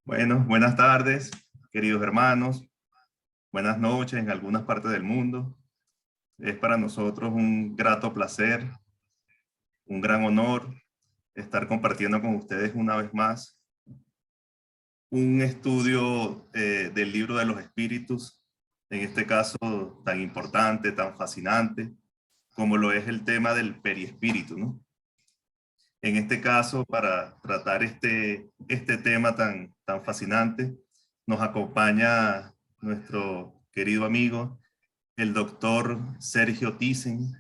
Bueno, buenas tardes, queridos hermanos. Buenas noches en algunas partes del mundo. Es para nosotros un grato placer, un gran honor estar compartiendo con ustedes una vez más un estudio del libro de los espíritus, en este caso tan importante, tan fascinante, como lo es el tema del periespíritu, ¿no? En este caso, para tratar este tema tan fascinante, nos acompaña nuestro querido amigo, el doctor Sergio Thyssen,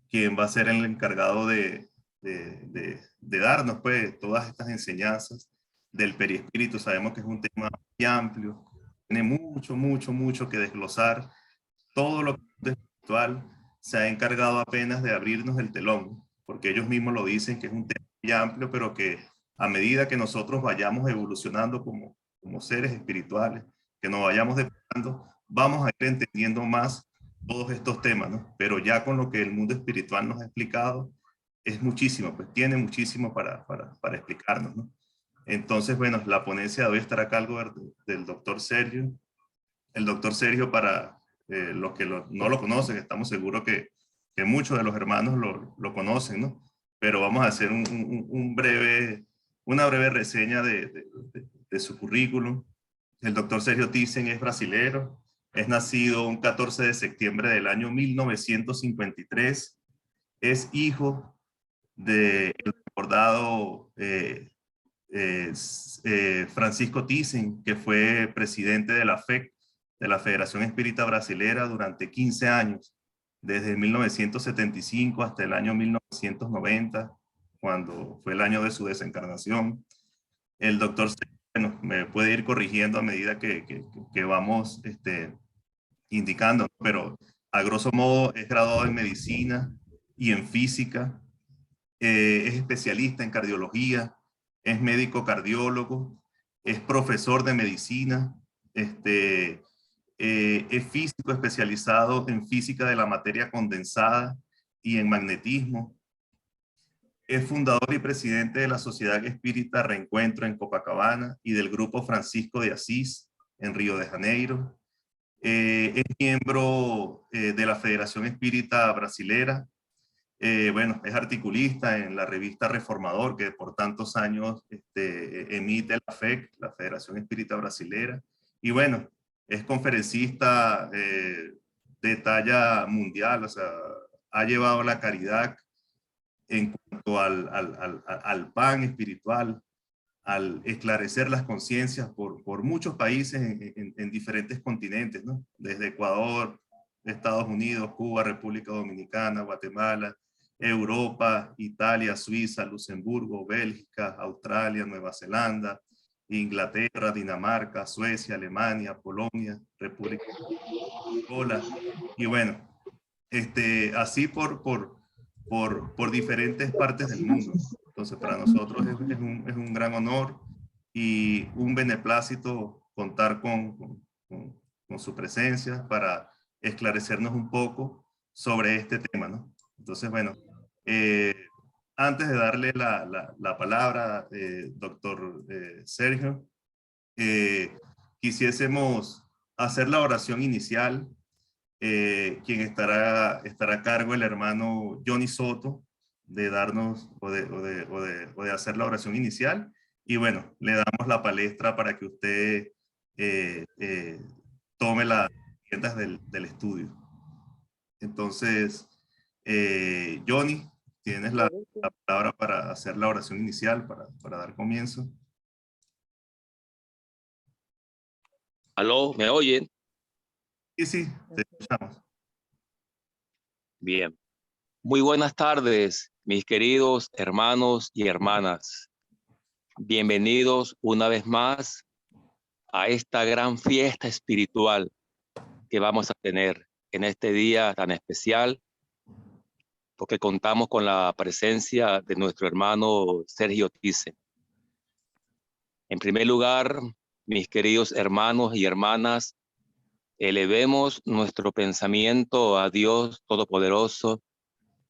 quien va a ser el encargado de darnos pues todas estas enseñanzas del perispíritu. Sabemos que es un tema muy amplio, tiene mucho que desglosar. Todo lo que es espiritual se ha encargado apenas de abrirnos el telón, porque ellos mismos lo dicen que es un tema muy amplio, pero que a medida que nosotros vayamos evolucionando como seres espirituales, que nos vayamos depurando, vamos a ir entendiendo más todos estos temas, ¿no? Pero ya con lo que el mundo espiritual nos ha explicado, es muchísimo, pues tiene muchísimo para explicarnos, ¿no? Entonces, bueno, la ponencia de hoy estará a cargo del doctor Sergio. El doctor Sergio, para los que no lo conocen, estamos seguros que muchos de los hermanos lo conocen, ¿no? Pero vamos a hacer una breve reseña de su currículum. El doctor Sergio Thyssen es brasilero, es nacido un 14 de septiembre del año 1953, es hijo del recordado Francisco Thyssen, que fue presidente de la FEC, de la Federación Espírita Brasilera, durante 15 años, desde 1975 hasta el año 1990, cuando fue el año de su desencarnación. El doctor, bueno, me puede ir corrigiendo a medida que vamos indicando, pero a grosso modo es graduado en medicina y en física, es especialista en cardiología, es médico cardiólogo, es profesor de medicina, es físico especializado en física de la materia condensada y en magnetismo. Es fundador y presidente de la Sociedad Espírita Reencuentro en Copacabana y del Grupo Francisco de Asís en Río de Janeiro. Es miembro de la Federación Espírita Brasilera. Bueno, es articulista en la revista Reformador, que por tantos años emite la FEC, la Federación Espírita Brasilera. Y bueno, es conferencista de talla mundial, o sea, ha llevado la caridad en cuanto al pan espiritual, al esclarecer las conciencias por muchos países en diferentes continentes, ¿no? Desde Ecuador, Estados Unidos, Cuba, República Dominicana, Guatemala, Europa, Italia, Suiza, Luxemburgo, Bélgica, Australia, Nueva Zelanda, Inglaterra, Dinamarca, Suecia, Alemania, Polonia, República de Angola. Y bueno, así por diferentes partes del mundo. Entonces, para nosotros es un gran honor y un beneplácito contar con su presencia para esclarecernos un poco sobre este tema, ¿no? Entonces, bueno, eh, antes de darle la palabra, doctor Sergio, quisiésemos hacer la oración inicial, quien estará a cargo el hermano Johnny Soto de darnos o de hacer la oración inicial. Y bueno, le damos la palestra para que usted tome las riendas del estudio. Entonces, Johnny, tienes la palabra para hacer la oración inicial, para dar comienzo. ¿Aló? ¿Me oyen? Sí, te escuchamos. Bien. Muy buenas tardes, mis queridos hermanos y hermanas. Bienvenidos una vez más a esta gran fiesta espiritual que vamos a tener en este día tan especial, porque contamos con la presencia de nuestro hermano Sergio Thyssen. En primer lugar, mis queridos hermanos y hermanas, elevemos nuestro pensamiento a Dios Todopoderoso,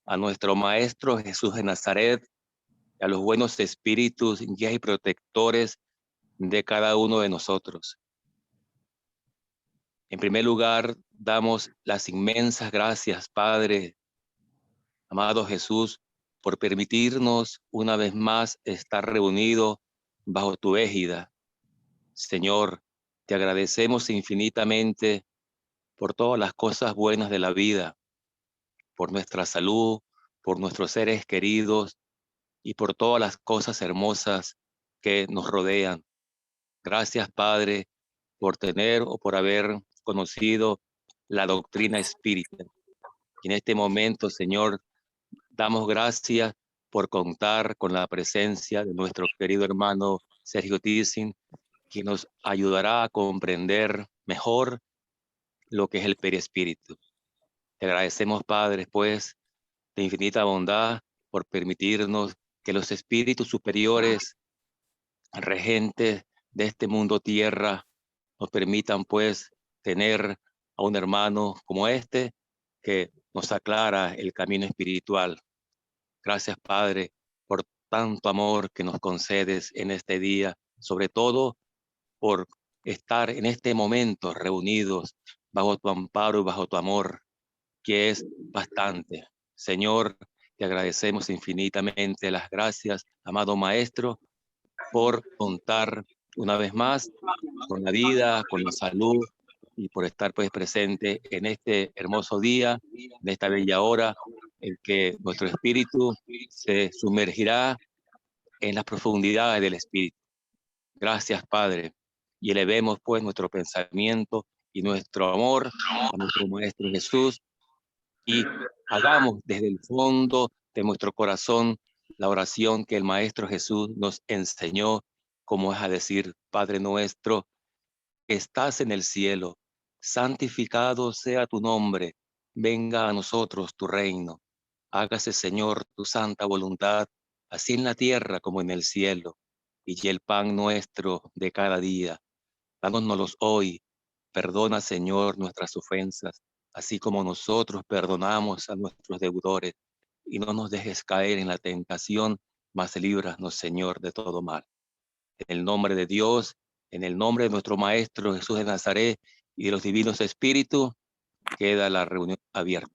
a nuestro Maestro Jesús de Nazaret, a los buenos espíritus, guías y protectores de cada uno de nosotros. En primer lugar, damos las inmensas gracias, Padre, amado Jesús, por permitirnos una vez más estar reunidos bajo tu égida. Señor, te agradecemos infinitamente por todas las cosas buenas de la vida, por nuestra salud, por nuestros seres queridos y por todas las cosas hermosas que nos rodean. Gracias, Padre, por tener o por haber conocido la doctrina espírita. Y en este momento, Señor, damos gracias por contar con la presencia de nuestro querido hermano Sergio Thyssen, que nos ayudará a comprender mejor lo que es el perispíritu. Te agradecemos, Padre, pues, de infinita bondad por permitirnos que los espíritus superiores, regentes de este mundo tierra, nos permitan, pues, tener a un hermano como este que nos aclara el camino espiritual. Gracias, Padre, por tanto amor que nos concedes en este día, sobre todo por estar en este momento reunidos bajo tu amparo y bajo tu amor, que es bastante. Señor, te agradecemos infinitamente las gracias, amado Maestro, por contar una vez más con la vida, con la salud y por estar pues presente en este hermoso día, en esta bella hora, en que nuestro espíritu se sumergirá en las profundidades del espíritu. Gracias, Padre, y elevemos pues nuestro pensamiento y nuestro amor a nuestro Maestro Jesús y hagamos desde el fondo de nuestro corazón la oración que el Maestro Jesús nos enseñó, como es a decir: Padre nuestro, que estás en el cielo, santificado sea tu nombre, venga a nosotros tu reino. Hágase, Señor, tu santa voluntad, así en la tierra como en el cielo. Y el pan nuestro de cada día, dánoslos hoy. Perdona, Señor, nuestras ofensas, así como nosotros perdonamos a nuestros deudores. Y no nos dejes caer en la tentación, mas líbranos, Señor, de todo mal. En el nombre de Dios, en el nombre de nuestro Maestro Jesús de Nazaret y de los divinos espíritus, queda la reunión abierta.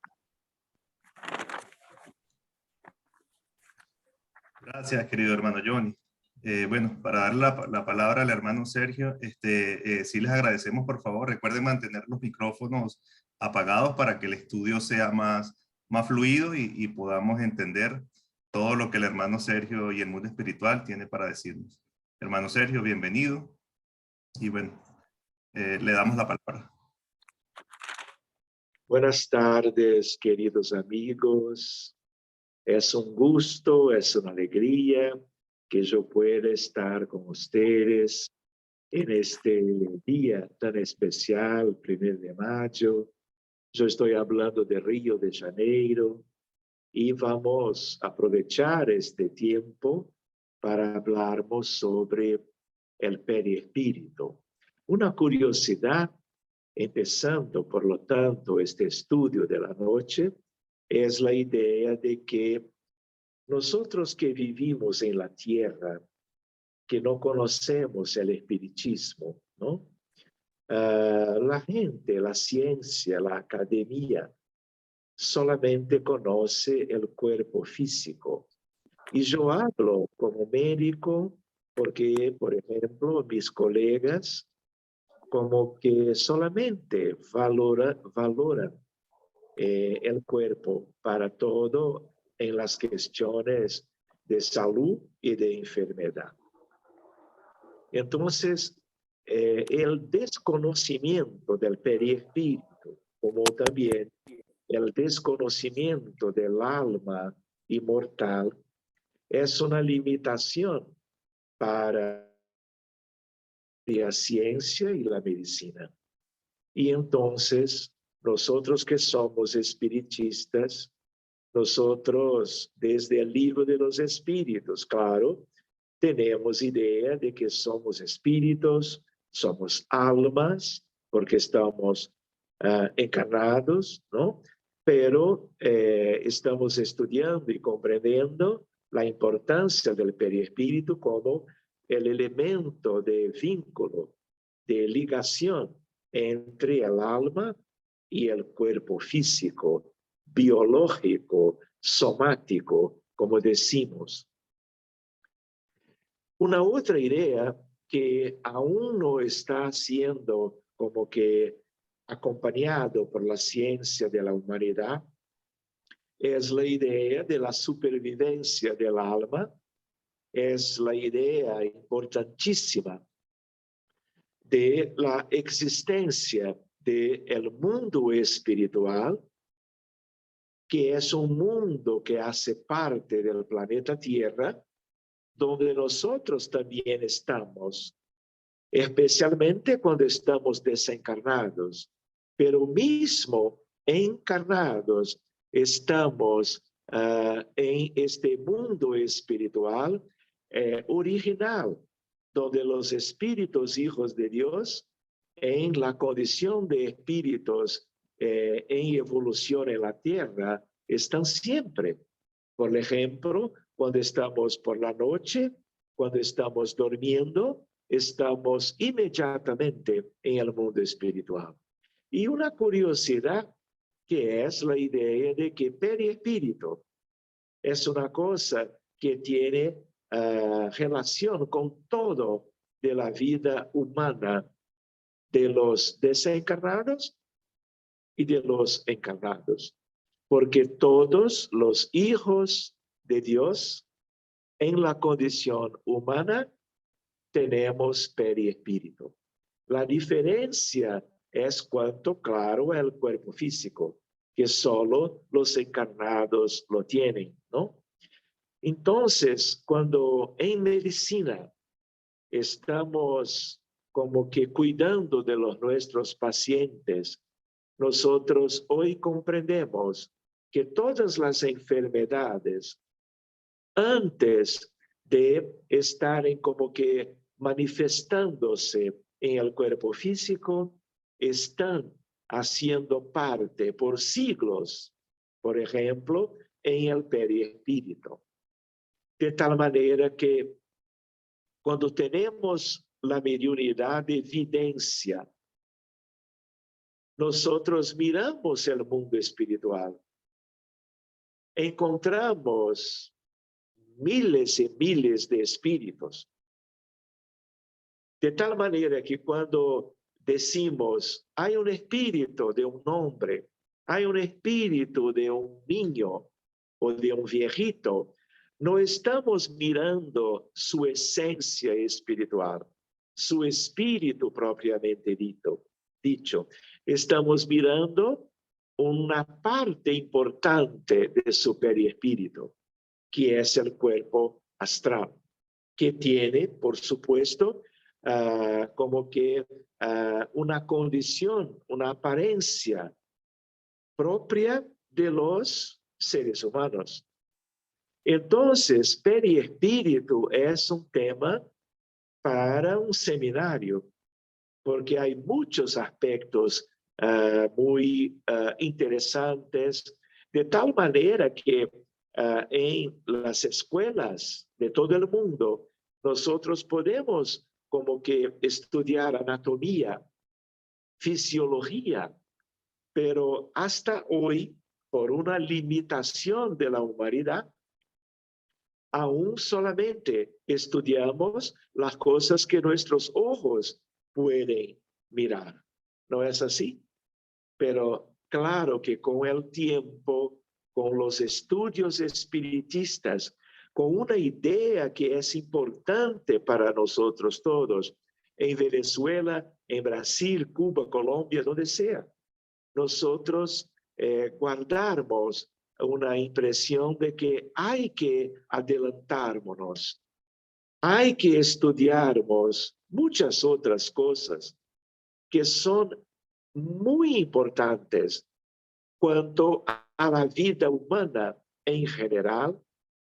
Gracias, querido hermano Johnny. Bueno, para dar la palabra al hermano Sergio, sí les agradecemos, por favor, recuerden mantener los micrófonos apagados para que el estudio sea más fluido y podamos entender todo lo que el hermano Sergio y el mundo espiritual tiene para decirnos. Hermano Sergio, bienvenido. Y bueno, le damos la palabra. Buenas tardes, queridos amigos. Es un gusto, es una alegría que yo pueda estar con ustedes en este día tan especial, 1 de mayo. Yo estoy hablando de Río de Janeiro y vamos a aprovechar este tiempo para hablarnos sobre el perispíritu. Una curiosidad, empezando, por lo tanto, este estudio de la noche, es la idea de que nosotros que vivimos en la tierra, que no conocemos el espiritismo, ¿no? La gente, la ciencia, la academia, solamente conoce el cuerpo físico. Y yo hablo como médico porque, por ejemplo, mis colegas como que solamente valoran el cuerpo para todo en las cuestiones de salud y de enfermedad. Entonces, el desconocimiento del perispíritu, como también el desconocimiento del alma inmortal, es una limitación para la ciencia y la medicina. Y entonces, nosotros que somos espiritistas, nosotros, desde el libro de los espíritus, claro, tenemos idea de que somos espíritus, somos almas, porque estamos encarnados, ¿no? Pero estamos estudiando y comprendiendo la importancia del perispíritu como el elemento de vínculo, de ligación entre el alma y el cuerpo físico, biológico, somático, como decimos. Una otra idea que aún no está siendo como que acompañado por la ciencia de la humanidad es la idea de la supervivencia del alma, es la idea importantísima de la existencia del mundo espiritual, que es un mundo que hace parte del planeta Tierra, donde nosotros también estamos, especialmente cuando estamos desencarnados, pero mismo encarnados estamos en este mundo espiritual original, donde los espíritus hijos de Dios, en la condición de espíritus en evolución en la tierra, están siempre. Por ejemplo, cuando estamos por la noche, cuando estamos durmiendo, estamos inmediatamente en el mundo espiritual. Y una curiosidad que es la idea de que perispíritu es una cosa que tiene relación con todo de la vida humana, de los desencarnados y de los encarnados. Porque todos los hijos de Dios en la condición humana tenemos perispíritu. La diferencia es cuanto claro el cuerpo físico, que solo los encarnados lo tienen, ¿no? Entonces, cuando en medicina estamos como que cuidando de nuestros pacientes, nosotros hoy comprendemos que todas las enfermedades, antes de estar como que manifestándose en el cuerpo físico, están haciendo parte por siglos, por ejemplo, en el perispíritu. De tal manera que cuando tenemos la mediunidad de evidencia, nosotros miramos el mundo espiritual, encontramos miles y miles de espíritus. De tal manera que cuando decimos, hay un espíritu de un hombre, hay un espíritu de un niño o de un viejito, no estamos mirando su esencia espiritual, su espíritu propiamente dicho. Estamos mirando una parte importante de su perispíritu, que es el cuerpo astral, que tiene, por supuesto, como que una condición, una apariencia propia de los seres humanos. Entonces, perispíritu es un tema para un seminario, porque hay muchos aspectos muy interesantes, de tal manera que en las escuelas de todo el mundo, nosotros podemos como que estudiar anatomía, fisiología, pero hasta hoy, por una limitación de la humanidad, aún solamente estudiamos las cosas que nuestros ojos pueden mirar. ¿No es así? Pero claro que con el tiempo, con los estudios espiritistas, con una idea que es importante para nosotros todos, en Venezuela, en Brasil, Cuba, Colombia, donde sea, nosotros guardamos una impresión de que hay que adelantarnos, hay que estudiarnos muchas otras cosas que son muy importantes cuanto a la vida humana en general,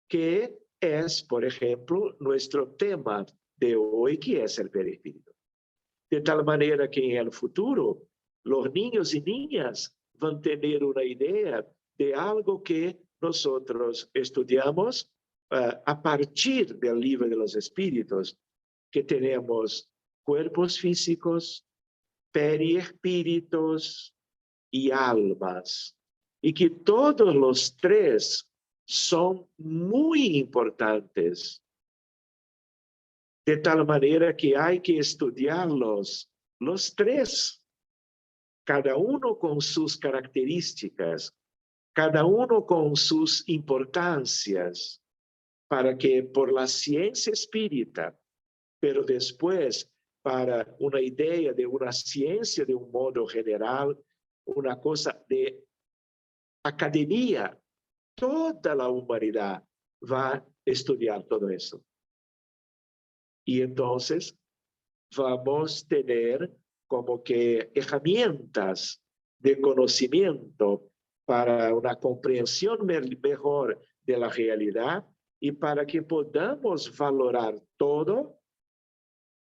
que es, por ejemplo, nuestro tema de hoy, que es el perispíritu. De tal manera que en el futuro los niños y niñas van a tener una idea de algo que nosotros estudiamos a partir del libro de los espíritus, que tenemos cuerpos físicos, periespíritus y almas, y que todos los tres son muy importantes, de tal manera que hay que estudiarlos los tres, cada uno con sus características, cada uno con sus importancias, para que por la ciencia espírita, pero después para una idea de una ciencia de un modo general, una cosa de academia, toda la humanidad va a estudiar todo eso. Y entonces vamos a tener como que herramientas de conocimiento para una comprensión mejor de la realidad y para que podamos valorar todo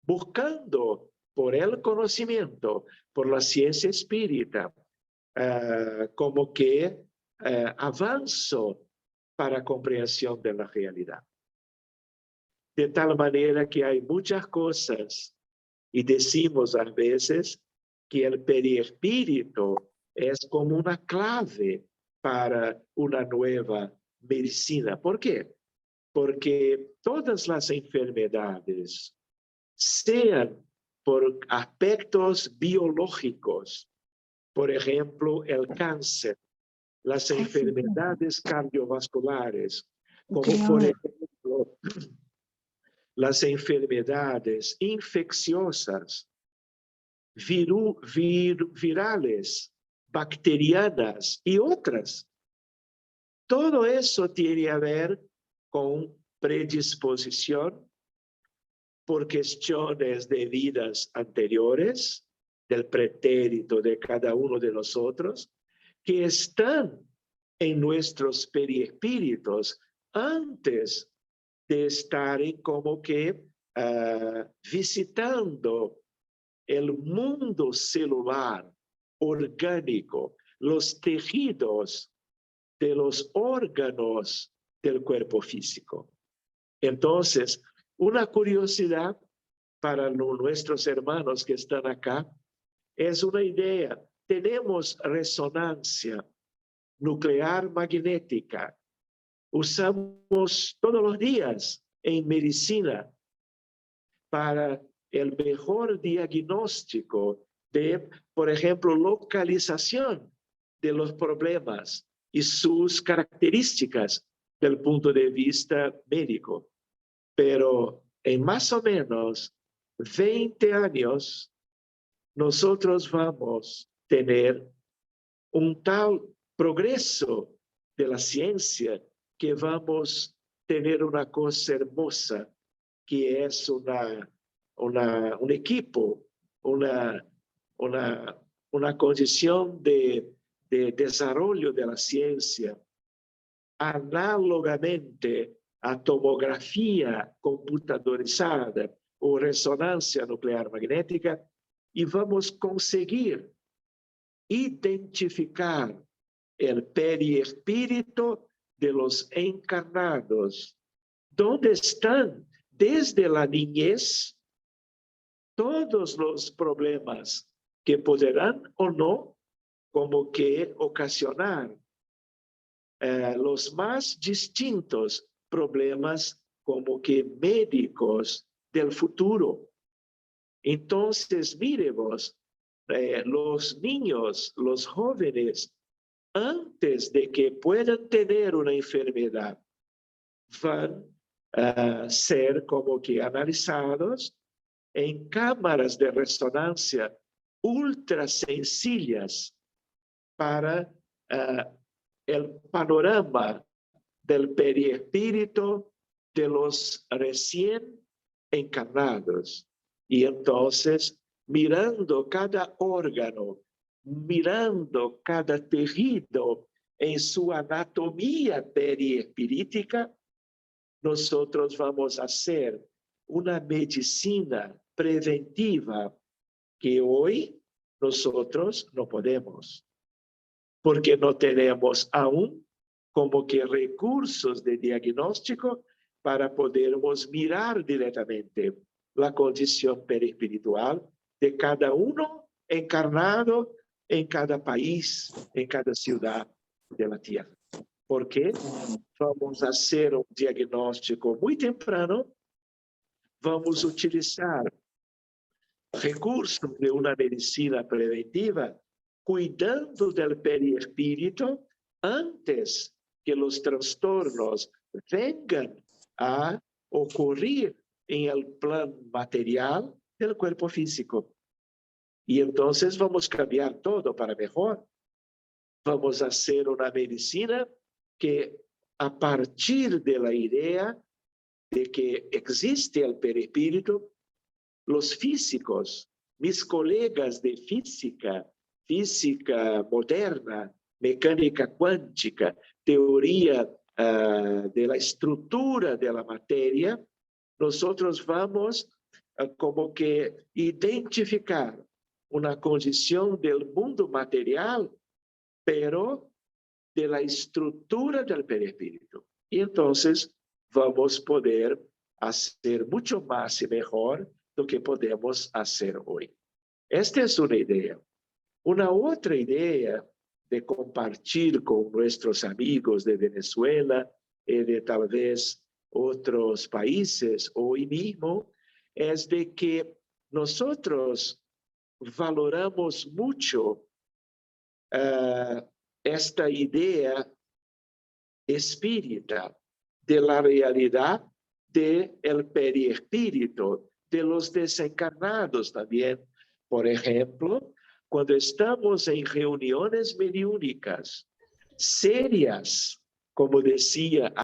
buscando por el conocimiento, por la ciencia espírita, como que avanzo para comprensión de la realidad. De tal manera que hay muchas cosas y decimos a veces que el periespíritu es como una clave para una nueva medicina. ¿Por qué? Porque todas las enfermedades, sean por aspectos biológicos, por ejemplo, el cáncer, las enfermedades cardiovasculares, como por ejemplo las enfermedades infecciosas, virales, bacterianas y otras. Todo eso tiene a ver con predisposición por cuestiones de vidas anteriores, del pretérito de cada uno de nosotros, que están en nuestros periespíritus antes de estar como que visitando el mundo celular, orgánico, los tejidos de los órganos del cuerpo físico. Entonces, una curiosidad para nuestros hermanos que están acá es una idea. Tenemos resonancia nuclear magnética. Usamos todos los días en medicina para el mejor diagnóstico de, por ejemplo, localización de los problemas y sus características del punto de vista médico. Pero en más o menos 20 años, nosotros vamos a tener un tal progreso de la ciencia que vamos a tener una cosa hermosa, que es un equipo, una condición de desarrollo de la ciencia, análogamente a tomografía computadorizada o resonancia nuclear magnética, y vamos a conseguir identificar el periespíritu de los encarnados, donde están desde la niñez todos los problemas que podrán o no como que ocasionar los más distintos problemas como que médicos del futuro. Entonces, miremos, los niños, los jóvenes, antes de que puedan tener una enfermedad, van a ser como que analizados en cámaras de resonancia ultra sencillas para el panorama del periespíritu de los recién encarnados. Y entonces, mirando cada órgano, mirando cada tejido en su anatomía periespíritica, nosotros vamos a hacer una medicina preventiva que hoy nosotros no podemos, porque no tenemos aún como que recursos de diagnóstico para podermos mirar directamente la condición perispiritual de cada uno encarnado en cada país, en cada ciudad de la tierra. ¿Por qué? Vamos a hacer un diagnóstico muy temprano, vamos a utilizar recursos de una medicina preventiva, cuidando del perispíritu antes que los trastornos vengan a ocurrir en el plan material del cuerpo físico. Y entonces vamos a cambiar todo para mejor. Vamos a hacer una medicina que, a partir de la idea de que existe el perispíritu, los físicos, mis colegas de física, física moderna, mecánica cuántica, teoría de la estructura de la materia, nosotros vamos como que identificar una condición del mundo material, pero de la estructura del perispíritu. Y entonces vamos a poder hacer mucho más y mejor lo que podemos hacer hoy. Esta es una idea. Una otra idea de compartir con nuestros amigos de Venezuela y de tal vez otros países hoy mismo es de que nosotros valoramos mucho esta idea espírita de la realidad del perispíritu, de los desencarnados también. Por ejemplo, cuando estamos en reuniones mediúnicas serias, como decía,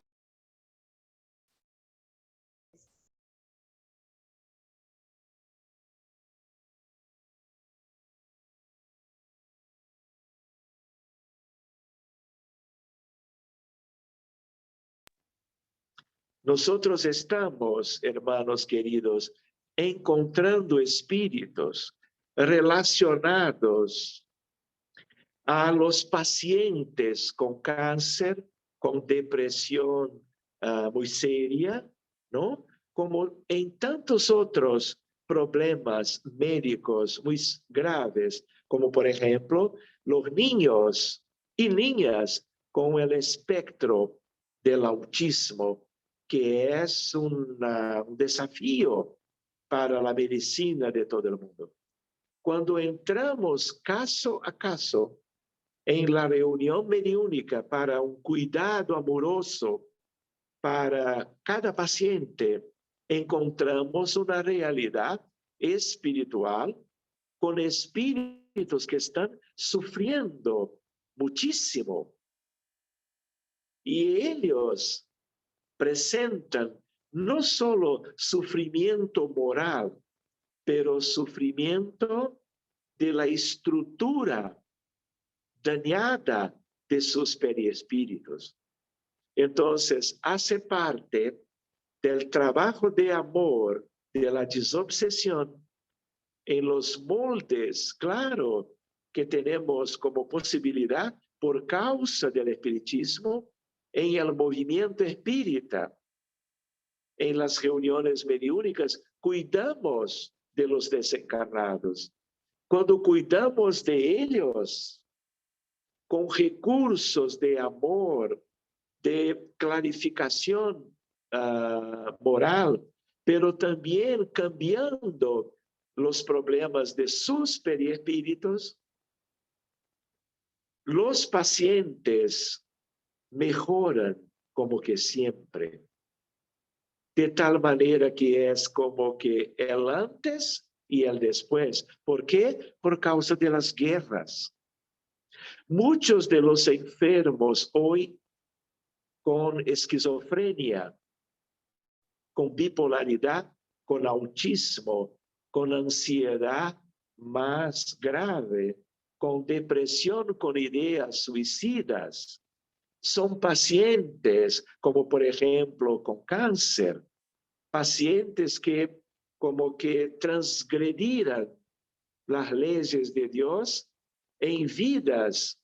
nosotros estamos, hermanos queridos, encontrando espíritus relacionados a los pacientes con cáncer, con depresión muy seria, ¿no? Como en tantos otros problemas médicos muy graves, como por ejemplo los niños y niñas con el espectro del autismo, que es un desafío para la medicina de todo el mundo. Cuando entramos caso a caso en la reunión mediúnica para un cuidado amoroso para cada paciente, encontramos una realidad espiritual con espíritus que están sufriendo muchísimo. Y ellos presentan no solo sufrimiento moral, pero sufrimiento de la estructura dañada de sus perispíritus. Entonces, hace parte del trabajo de amor, de la desobsesión, en los moldes, claro, que tenemos como posibilidad por causa del espiritismo, en el movimiento espírita, en las reuniones mediúnicas, cuidamos de los desencarnados. Cuando cuidamos de ellos, con recursos de amor, de clarificación moral, pero también cambiando los problemas de sus perispíritus, los pacientes mejoran como que siempre. De tal manera que es como que el antes y el después. ¿Por qué? Por causa de las guerras. Muchos de los enfermos hoy con esquizofrenia, con bipolaridad, con autismo, con ansiedad más grave, con depresión, con ideas suicidas, son pacientes como por ejemplo con cáncer, pacientes que como que transgredieran las leyes de Dios en vidas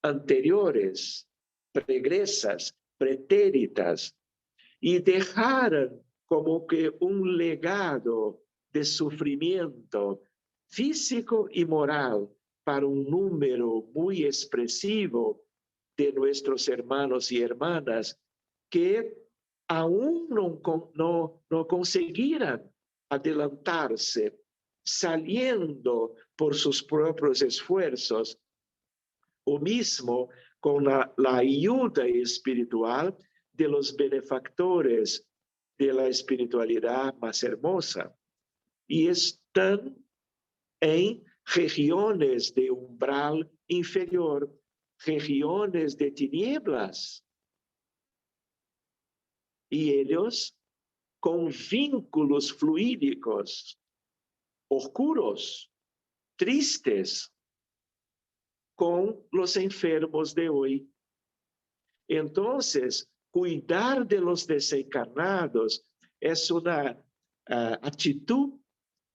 anteriores, pregresas, pretéritas, y dejaran como que un legado de sufrimiento físico y moral para un número muy expresivo de nuestros hermanos y hermanas que aún no conseguirán adelantarse, saliendo por sus propios esfuerzos, o mismo con la ayuda espiritual de los benefactores de la espiritualidad más hermosa. Y están en regiones de umbral inferior, regiones de tinieblas. Y ellos con vínculos fluídicos, oscuros, tristes, con los enfermos de hoy. Entonces, cuidar de los desencarnados es una actitud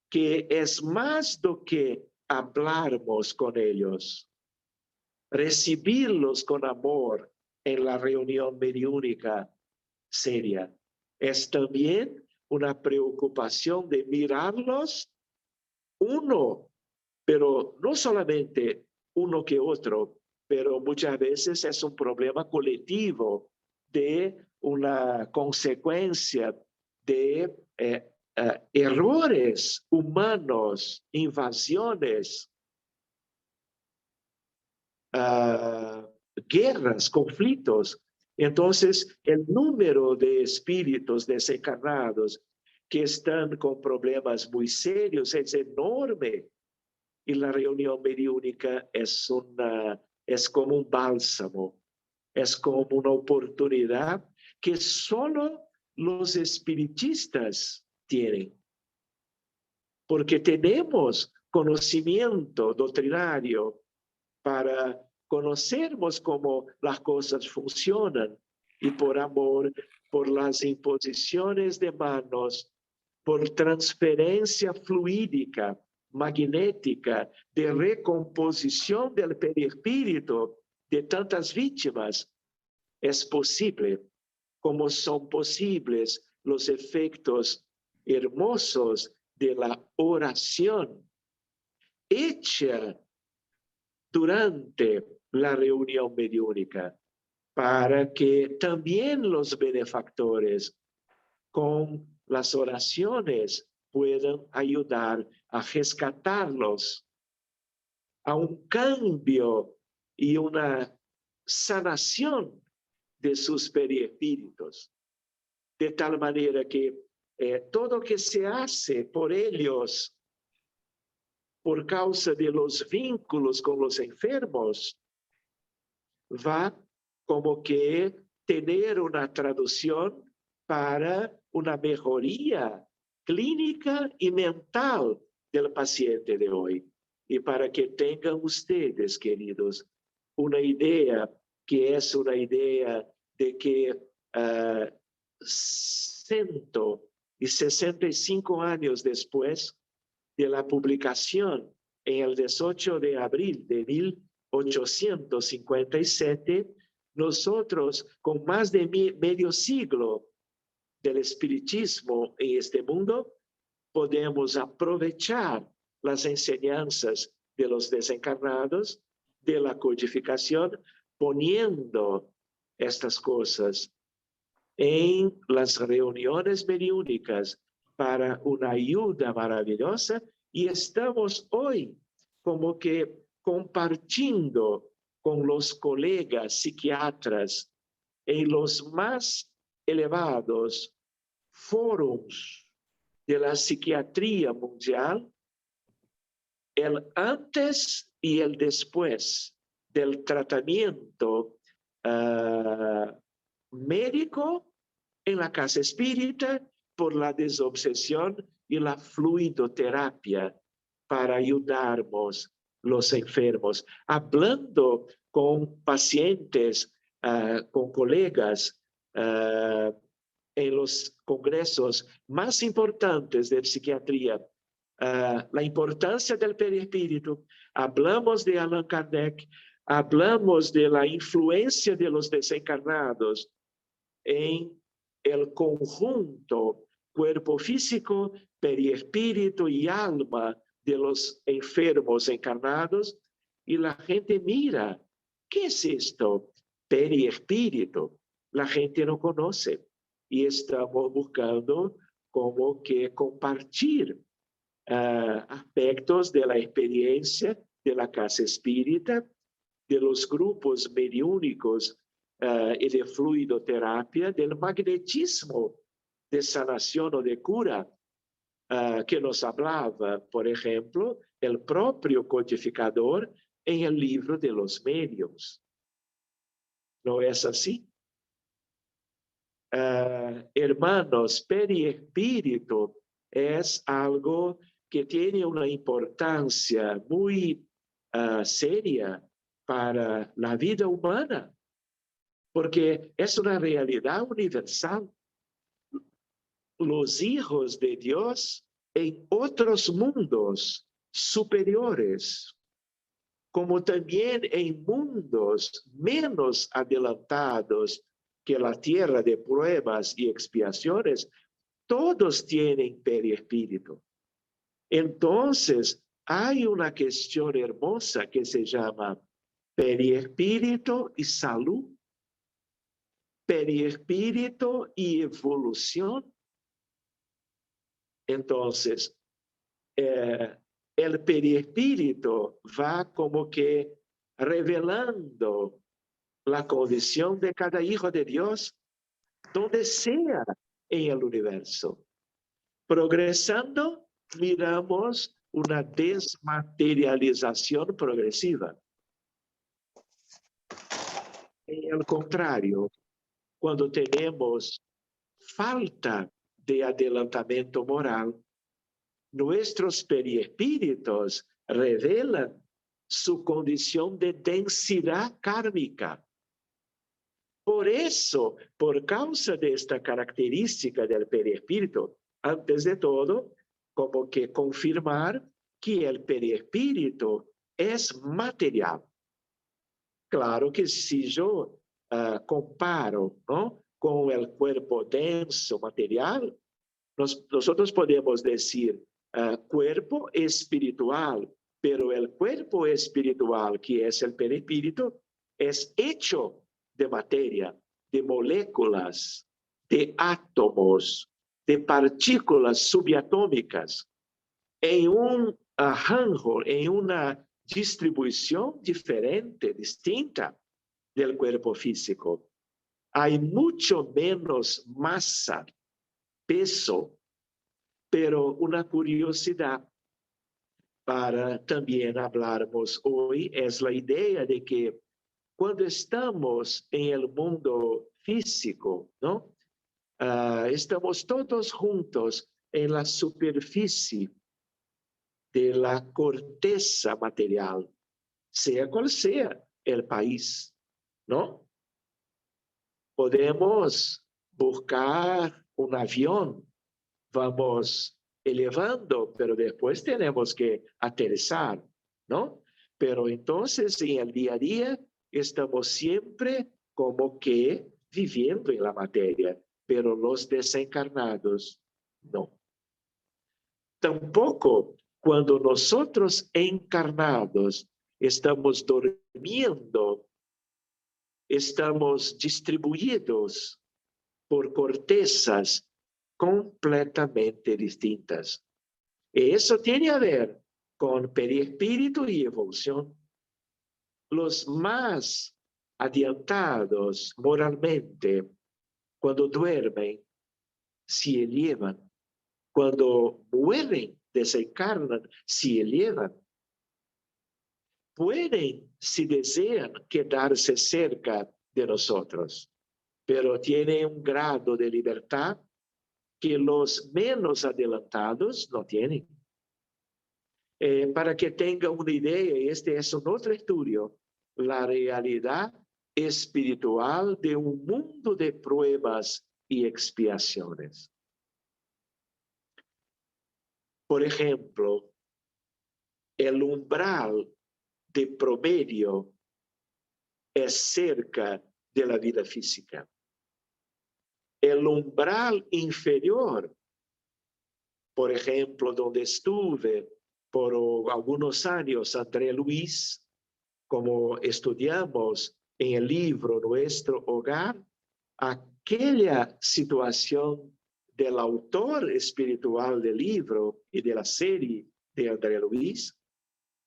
que es más do que hablarmos con ellos. Recibirlos con amor en la reunión mediúnica seria. Es también una preocupación de mirarlos uno, pero no solamente uno que otro, pero muchas veces es un problema colectivo de una consecuencia de errores humanos, invasiones, guerras, conflictos. Entonces, el número de espíritus desencarnados que están con problemas muy serios es enorme. Y la reunión mediúnica es como un bálsamo, es como una oportunidad que solo los espiritistas tienen. Porque tenemos conocimiento doctrinario para conocernos cómo las cosas funcionan y por amor, por las imposiciones de manos, por transferencia fluídica, magnética, de recomposición del perispíritu de tantas víctimas, es posible, como son posibles los efectos hermosos de la oración hecha durante la reunión mediúnica, para que también los benefactores con las oraciones puedan ayudar a rescatarlos a un cambio y una sanación de sus perispíritus, de tal manera que todo que se hace por ellos, por causa de los vínculos con los enfermos, va como que tener una traducción para una mejoría clínica y mental del paciente de hoy. Y para que tengan ustedes, queridos, una idea que es una idea de que 165 años después de la publicación en el 18 de abril de 1857, nosotros con más de medio siglo del espiritismo en este mundo, podemos aprovechar las enseñanzas de los desencarnados, de la codificación, poniendo estas cosas en las reuniones mediúnicas para una ayuda maravillosa, y estamos hoy como que compartiendo con los colegas psiquiatras en los más elevados foros de la psiquiatría mundial, el antes y el después del tratamiento médico en la casa espírita por la desobsesión y la fluidoterapia para ayudarnos los enfermos, hablando con pacientes, con colegas en los congresos más importantes de psiquiatría, la importancia del perispíritu. Hablamos de Allan Kardec, hablamos de la influencia de los desencarnados en el conjunto cuerpo físico, perispíritu y alma de los enfermos encarnados, y la gente mira, ¿qué es esto? Perispíritu. La gente no conoce y estamos buscando como que compartir aspectos de la experiencia de la casa espírita, de los grupos mediúnicos y de fluidoterapia, del magnetismo de sanación o de cura que nos hablaba, por ejemplo, el propio codificador en el libro de los medios. ¿No es así? Hermanos, perispíritu es algo que tiene una importancia muy seria para la vida humana, porque es una realidad universal. Los hijos de Dios en otros mundos superiores, como también en mundos menos adelantados que la tierra de pruebas y expiaciones, todos tienen perispíritu. Entonces, hay una cuestión hermosa que se llama perispíritu y salud, perispíritu y evolución. Entonces, el perispíritu va como que revelando la condición de cada hijo de Dios, donde sea en el universo. Progresando, miramos una desmaterialización progresiva. En el contrario, cuando tenemos falta de adelantamiento moral, nuestros perispíritus revelan su condición de densidad kármica. Por eso, por causa de esta característica del perispíritu, antes de todo, como que confirmar que el perispíritu es material. Claro que si yo comparo, ¿no?, con el cuerpo denso material, nosotros podemos decir cuerpo espiritual, pero el cuerpo espiritual, que es el perispíritu, es hecho de materia, de moléculas, de átomos, de partículas subatómicas, en un arranjo, en una distribución diferente, distinta del cuerpo físico. Hay mucho menos masa, peso, pero una curiosidad para también hablarmos hoy es la idea de que cuando estamos en el mundo físico, ¿no? Estamos todos juntos en la superficie de la corteza material, sea cual sea el país, ¿no? Podemos buscar un avión, vamos elevando, pero después tenemos que aterrizar, ¿no? Pero entonces en el día a día estamos siempre como que viviendo en la materia, pero los desencarnados no. Tampoco cuando nosotros encarnados estamos durmiendo, estamos distribuidos por cortezas completamente distintas. Y eso tiene a ver con perispíritu y evolución. Los más adiantados moralmente, cuando duermen, se elevan. Cuando mueren, desencarnan, se elevan. Pueden, si desean, quedarse cerca de nosotros, pero tienen un grado de libertad que los menos adelantados no tienen. Para que tenga una idea, este es un otro estudio, la realidad espiritual de un mundo de pruebas y expiaciones. Por ejemplo, el umbral de promedio es cerca de la vida física. El umbral inferior por ejemplo, donde estuve por algunos años, André Luis, como estudiamos en el libro Nuestro Hogar, aquella situación del autor espiritual del libro y de la serie de André Luis,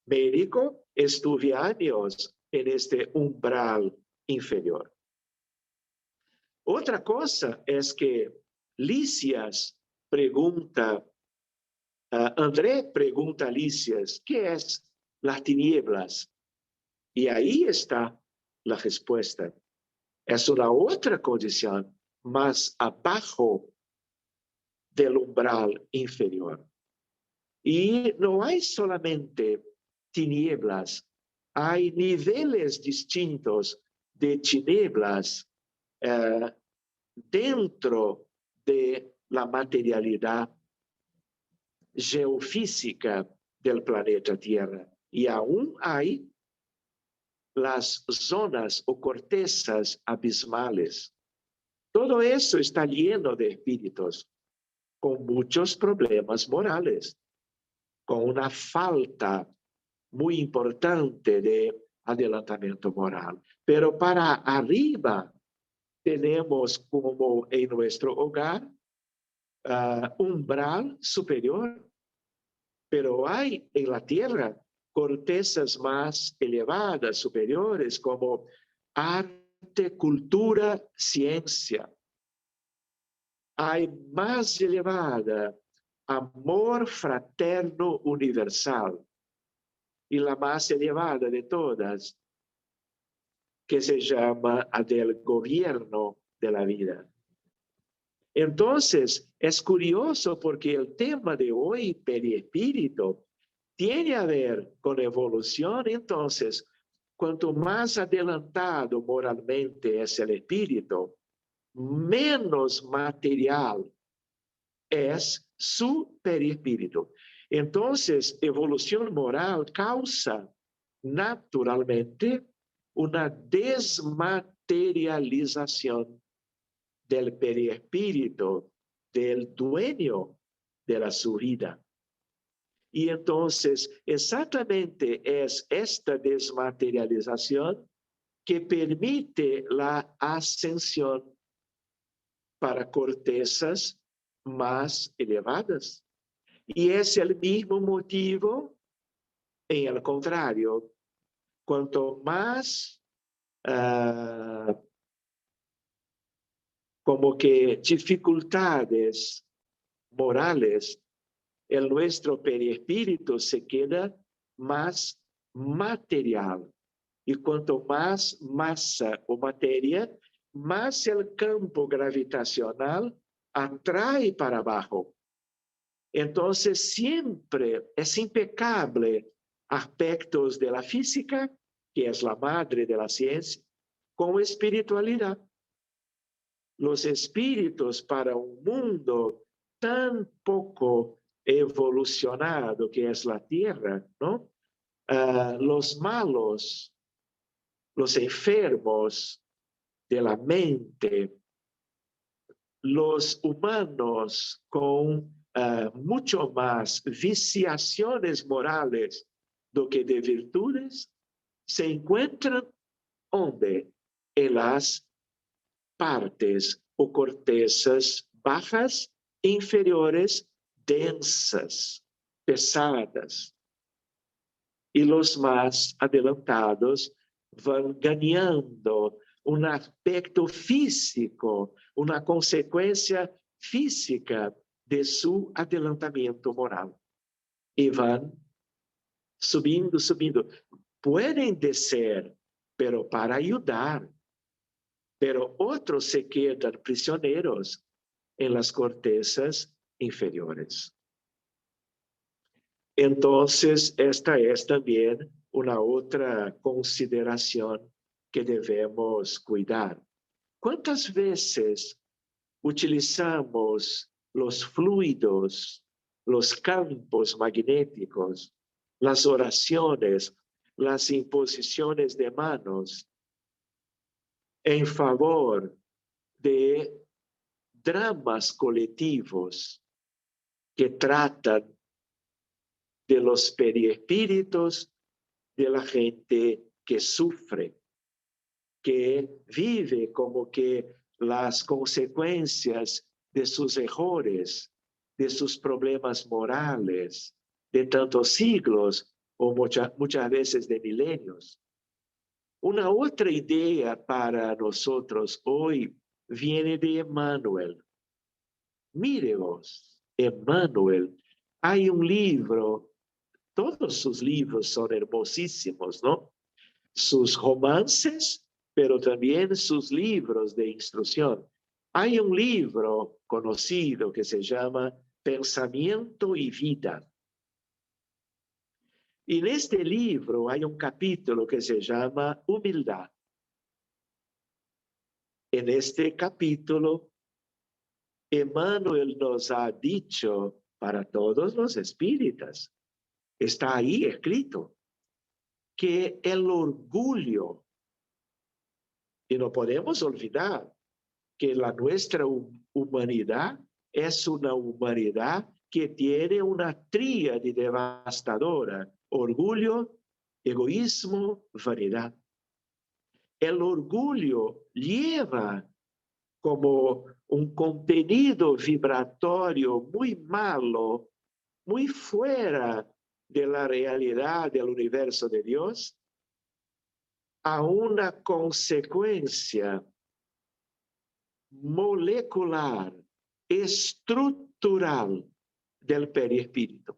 médico, estuve años en este umbral inferior. Otra cosa es que Lisias pregunta, André pregunta a Lisias, ¿qué es las tinieblas? Y ahí está la respuesta. Es una otra condición más abajo del umbral inferior. Y no hay solamente tinieblas, hay niveles distintos de tinieblas dentro de la materialidad geofísica del planeta Tierra. Y aún hay las zonas o cortezas abismales. Todo eso está lleno de espíritus con muchos problemas morales, con una falta muy importante de adelantamiento moral. Pero para arriba tenemos como en nuestro hogar umbral superior, pero hay en la tierra cortezas más elevadas, superiores, como arte, cultura, ciencia. Hay más elevada amor fraterno universal, y la más elevada de todas, que se llama la del gobierno de la vida. Entonces, es curioso porque el tema de hoy, periespíritu, tiene a ver con evolución. Entonces, cuanto más adelantado moralmente es el espíritu, menos material es su perispíritu. Entonces, evolución moral causa naturalmente una desmaterialización del perispíritu, del dueño de la su vida. Y entonces, exactamente es esta desmaterialización que permite la ascensión para cortezas más elevadas. Y es el mismo motivo, en el contrario, cuanto más como que dificultades morales, el nuestro perispíritu se queda más material. Y cuanto más masa o materia, más el campo gravitacional atrae para abajo. Entonces, siempre es impecable aspectos de la física, que es la madre de la ciencia, con espiritualidad. Los espíritus para un mundo tan poco evolucionado que es la Tierra, ¿no? Los malos, los enfermos de la mente, los humanos con mucho más viciaciones morales do que de virtudes, se encuentran ¿dónde? En las partes o cortezas bajas, inferiores, densas, pesadas. Y los más adelantados van ganando un aspecto físico, una consecuencia física de su adelantamiento moral. Y van subindo, subindo. Pueden descer, pero para ayudar. Pero otros se quedan prisioneros en las cortezas inferiores. Entonces, esta es también una otra consideración que debemos cuidar. ¿Cuántas veces utilizamos los fluidos, los campos magnéticos, las oraciones, las imposiciones de manos en favor de dramas colectivos que tratan de los periespíritus de la gente que sufre, que vive como que las consecuencias de sus errores, de sus problemas morales, de tantos siglos o muchas veces de milenios. Una otra idea para nosotros hoy viene de Emmanuel. Mire vos, Emmanuel, hay un libro, todos sus libros son hermosísimos, ¿no? Sus romances, pero también sus libros de instrucción. Hay un libro conocido que se llama Pensamiento y Vida. Y en este libro hay un capítulo que se llama Humildad. En este capítulo, Emmanuel nos ha dicho para todos los espíritas, está ahí escrito, que el orgullo, y no podemos olvidar que nuestra humanidad es una humanidad que tiene una tríade devastadora: orgullo, egoísmo, vanidad. El orgullo lleva como un contenido vibratorio muy malo, muy fuera de la realidad del universo de Dios, a una consecuencia molecular, estructural del perispíritu,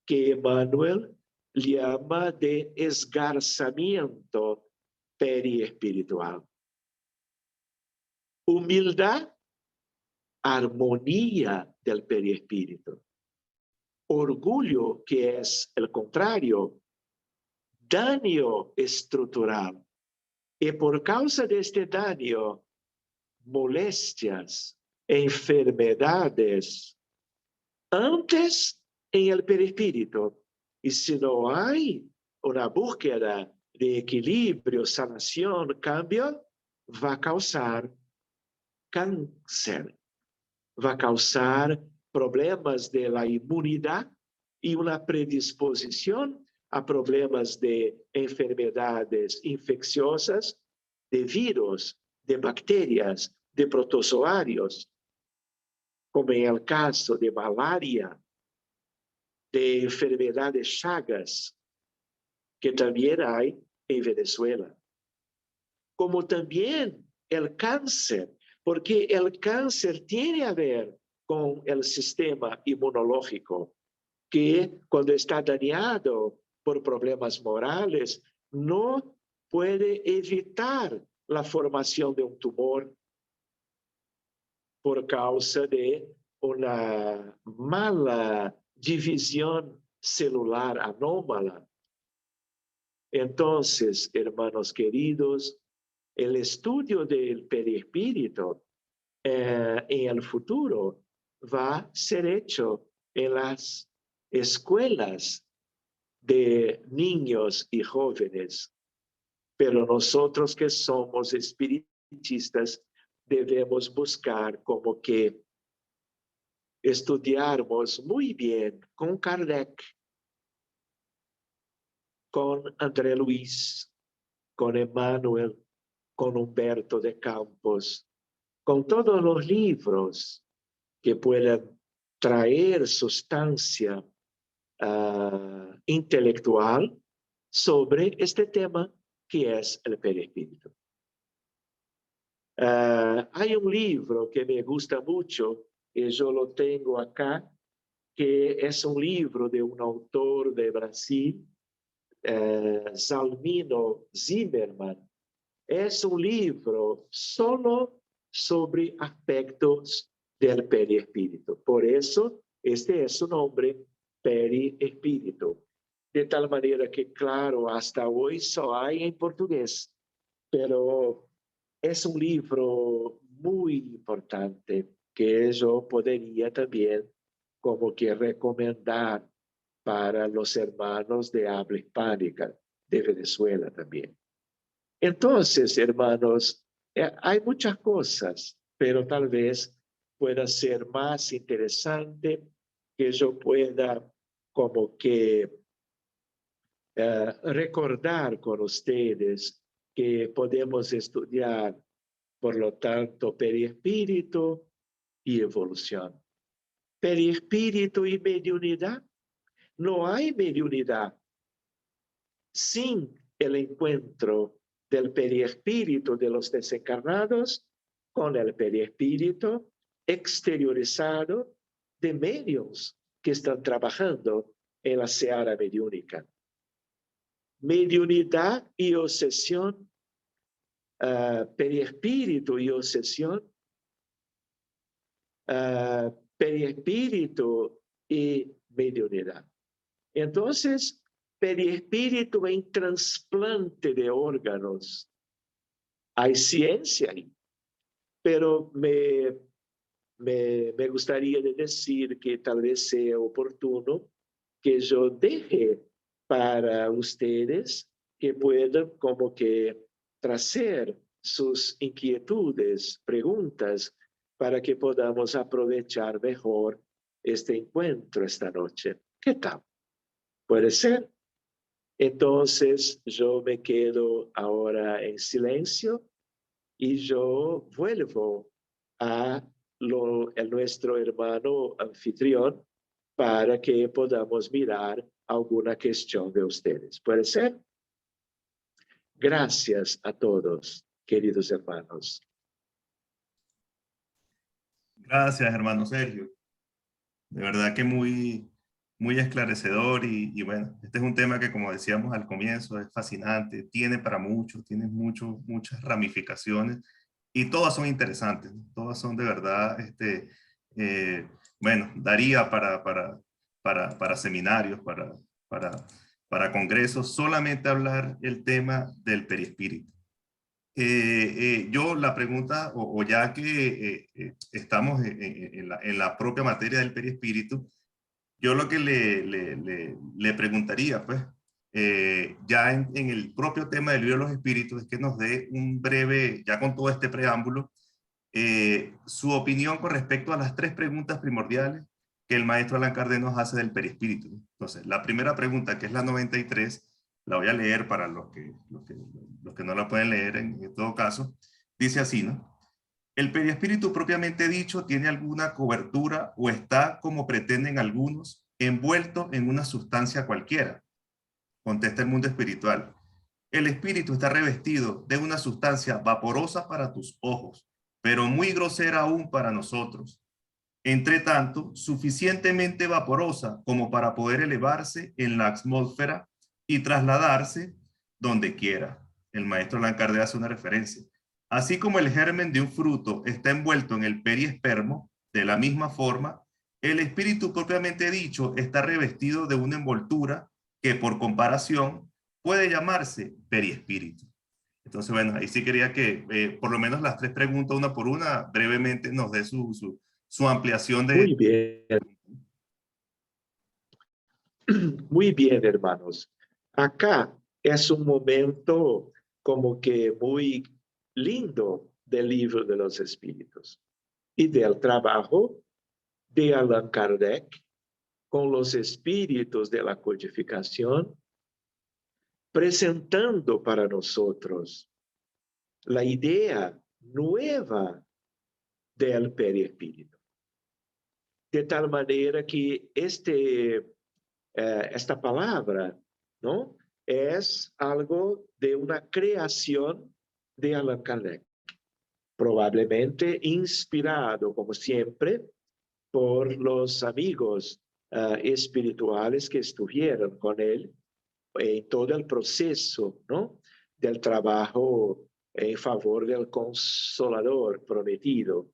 que Emmanuel llama de esgarzamiento periespiritual. Humildad, armonía del periespíritu. Orgullo, que es el contrario, daño estructural. Y por causa de este daño, molestias, enfermedades, antes en el perispíritu. Y si no hay una búsqueda de equilibrio, sanación, cambio, va a causar cáncer, va a causar problemas de la inmunidad y una predisposición a problemas de enfermedades infecciosas, de virus, de bacterias, de protozoarios, como en el caso de malaria, de enfermedades chagas, que también hay en Venezuela. Como también el cáncer, porque el cáncer tiene a ver con el sistema inmunológico, que cuando está dañado por problemas morales, no puede evitar la formación de un tumor por causa de una mala división celular anómala. Entonces, hermanos queridos, el estudio del perispíritu en el futuro va a ser hecho en las escuelas de niños y jóvenes. Pero nosotros que somos espiritistas debemos buscar como que estudiarmos muy bien con Kardec, con André Luis, con Emmanuel, con Humberto de Campos, con todos los libros que puedan traer sustancia intelectual sobre este tema que es el perispíritu. Hay un libro que me gusta mucho, y yo lo tengo acá, que es un libro de un autor de Brasil, Zalmino Zimmermann. Es un libro solo sobre aspectos del perispíritu. Por eso, este es su nombre, perispíritu. De tal manera que, claro, hasta hoy solo hay en portugués, pero es un libro muy importante que yo podría también como que recomendar para los hermanos de habla hispánica de Venezuela también. Entonces, hermanos, hay muchas cosas, pero tal vez pueda ser más interesante, que yo pueda como que recordar con ustedes que podemos estudiar, por lo tanto, perispíritu y evolución. Perispíritu y mediunidad. No hay mediunidad sin el encuentro del perispíritu de los desencarnados con el perispíritu exteriorizado de medios que están trabajando en la seara mediúnica. Mediunidad y obsesión, perispíritu y obsesión, perispíritu y mediunidad. Entonces, perispíritu en trasplante de órganos. Hay ciencia ahí, pero me gustaría decir que tal vez sea oportuno que yo deje para ustedes que puedan como que traer sus inquietudes, preguntas, para que podamos aprovechar mejor este encuentro esta noche. ¿Qué tal? ¿Puede ser? Entonces yo me quedo ahora en silencio y yo vuelvo a nuestro hermano anfitrión para que podamos mirar alguna cuestión de ustedes. ¿Puede ser? Gracias a todos, queridos hermanos. Gracias, hermano Sergio. De verdad que muy esclarecedor y bueno, este es un tema que, como decíamos al comienzo, es fascinante, tiene para muchos, tiene muchas ramificaciones y todas son interesantes, ¿no? Todas son de verdad, bueno, daría para seminarios, para congresos, solamente hablar el tema del perispíritu. Yo la pregunta, o ya que estamos en la propia materia del perispíritu, yo lo que le preguntaría, pues, ya en el propio tema del libro de los espíritus, es que nos dé un breve, ya con todo este preámbulo, su opinión con respecto a las 3 preguntas primordiales que el maestro Allan Kardec nos hace del perispíritu. Entonces, la primera pregunta, que es la 93, la voy a leer para los que no la pueden leer en todo caso. Dice así, ¿no? ¿El perispíritu propiamente dicho tiene alguna cobertura o está, como pretenden algunos, envuelto en una sustancia cualquiera? Contesta el mundo espiritual. El espíritu está revestido de una sustancia vaporosa para tus ojos, pero muy grosera aún para nosotros. Entre tanto, suficientemente vaporosa como para poder elevarse en la atmósfera y trasladarse donde quiera. El maestro Allan Kardec hace una referencia. Así como el germen de un fruto está envuelto en el periespermo, de la misma forma, el espíritu propiamente dicho está revestido de una envoltura que por comparación puede llamarse periespíritu. Entonces, bueno, ahí sí quería que por lo menos las 3 preguntas, una por una, brevemente nos dé su ampliación de... Muy bien. Muy bien, hermanos. Acá es un momento como que muy lindo del libro de los espíritus y del trabajo de Allan Kardec con los espíritus de la codificación, presentando para nosotros la idea nueva del perispíritu. De tal manera que esta palabra, ¿no?, es algo de una creación de Allan Kardec, probablemente inspirado, como siempre, por los amigos espirituales que estuvieron con él en todo el proceso, ¿no?, del trabajo en favor del Consolador prometido.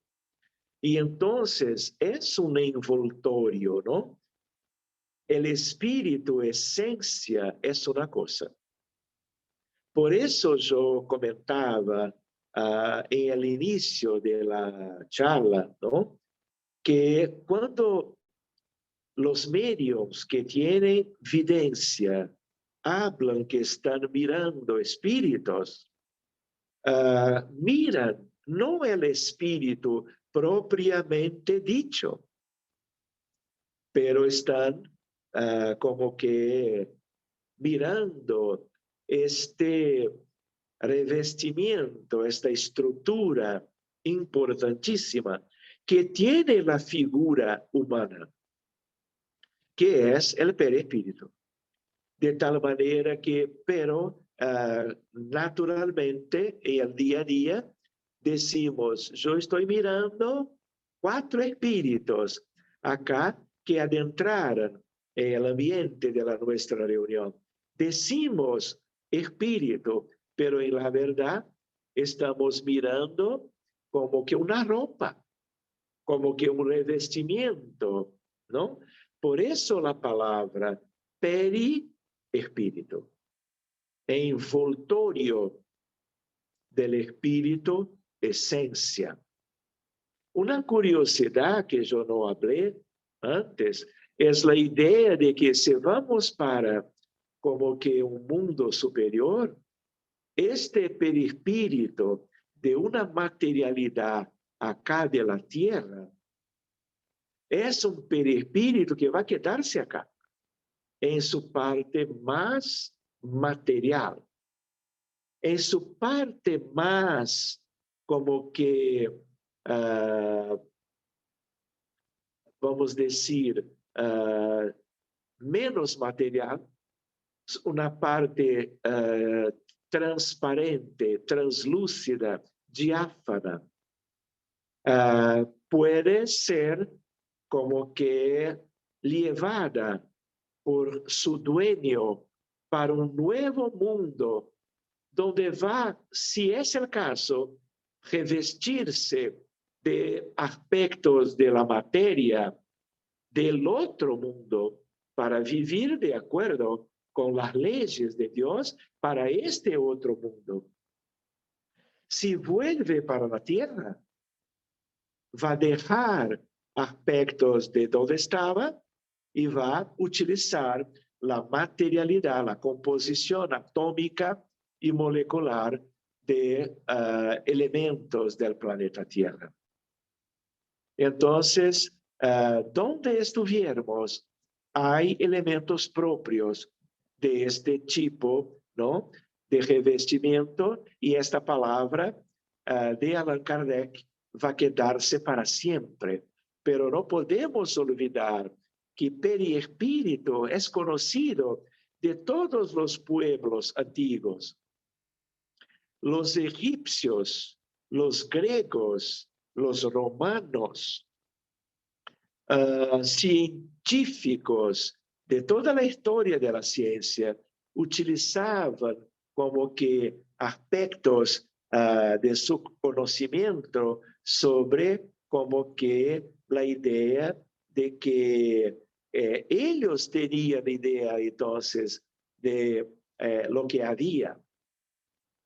Y entonces es un envoltorio, ¿no? El espíritu, esencia, es una cosa. Por eso yo comentaba en el inicio de la charla, ¿no?, que cuando los medios que tienen videncia hablan que están mirando espíritus, miran no el espíritu propiamente dicho, pero están como que mirando este revestimiento, esta estructura importantísima que tiene la figura humana, que es el perispíritu. De tal manera que, pero naturalmente, en el día a día, decimos, yo estoy mirando 4 espíritus acá que adentraron en el ambiente de nuestra reunión. Decimos espíritu, pero en la verdad estamos mirando como que una ropa, como que un revestimiento, ¿no? Por eso la palabra periespíritu, envoltorio del espíritu, esencia. Una curiosidad que yo no hablé antes es la idea de que si vamos para como que un mundo superior, este perispíritu de una materialidad acá de la tierra es un perispíritu que va a quedarse acá, en su parte más material, en su parte más como que, vamos a decir, menos material, una parte transparente, translúcida, diáfana, puede ser como que llevada por su dueño para un nuevo mundo, donde va, si es el caso, revestirse de aspectos de la materia del otro mundo para vivir de acuerdo con las leyes de Dios para este otro mundo. Si vuelve para la tierra, va a dejar aspectos de donde estaba y va a utilizar la materialidad, la composición atómica y molecular de elementos del planeta Tierra. Entonces, donde estuviéramos, hay elementos propios de este tipo, ¿no?, de revestimiento, y esta palabra de Allan Kardec va a quedarse para siempre. Pero no podemos olvidar que periespíritu es conocido de todos los pueblos antiguos. Los egipcios, los griegos, los romanos, científicos de toda la historia de la ciencia utilizaban como que aspectos de su conocimiento sobre como que la idea de que ellos tenían idea entonces de lo que había.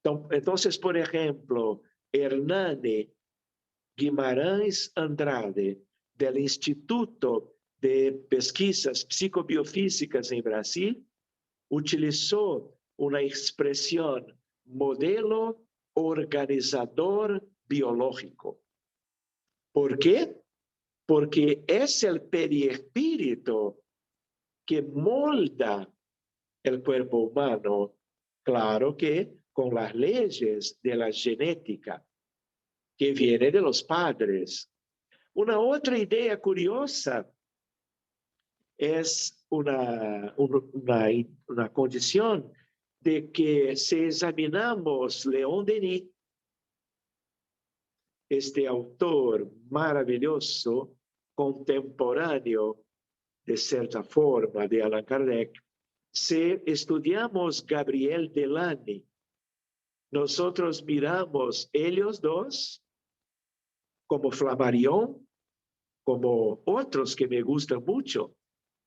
Entonces, por ejemplo, Hernani Guimarães Andrade, del Instituto de Pesquisas Psicobiofísicas en Brasil, utilizó una expresión modelo organizador biológico. ¿Por qué? Porque es el periespíritu que molda el cuerpo humano, claro que con las leyes de la genética que viene de los padres. Una otra idea curiosa es una condición de que si examinamos León Denis, este autor maravilloso, contemporáneo, de cierta forma, de Allan Kardec, si estudiamos Gabriel Delany, nosotros miramos ellos dos como Flammarion, como otros que me gustan mucho,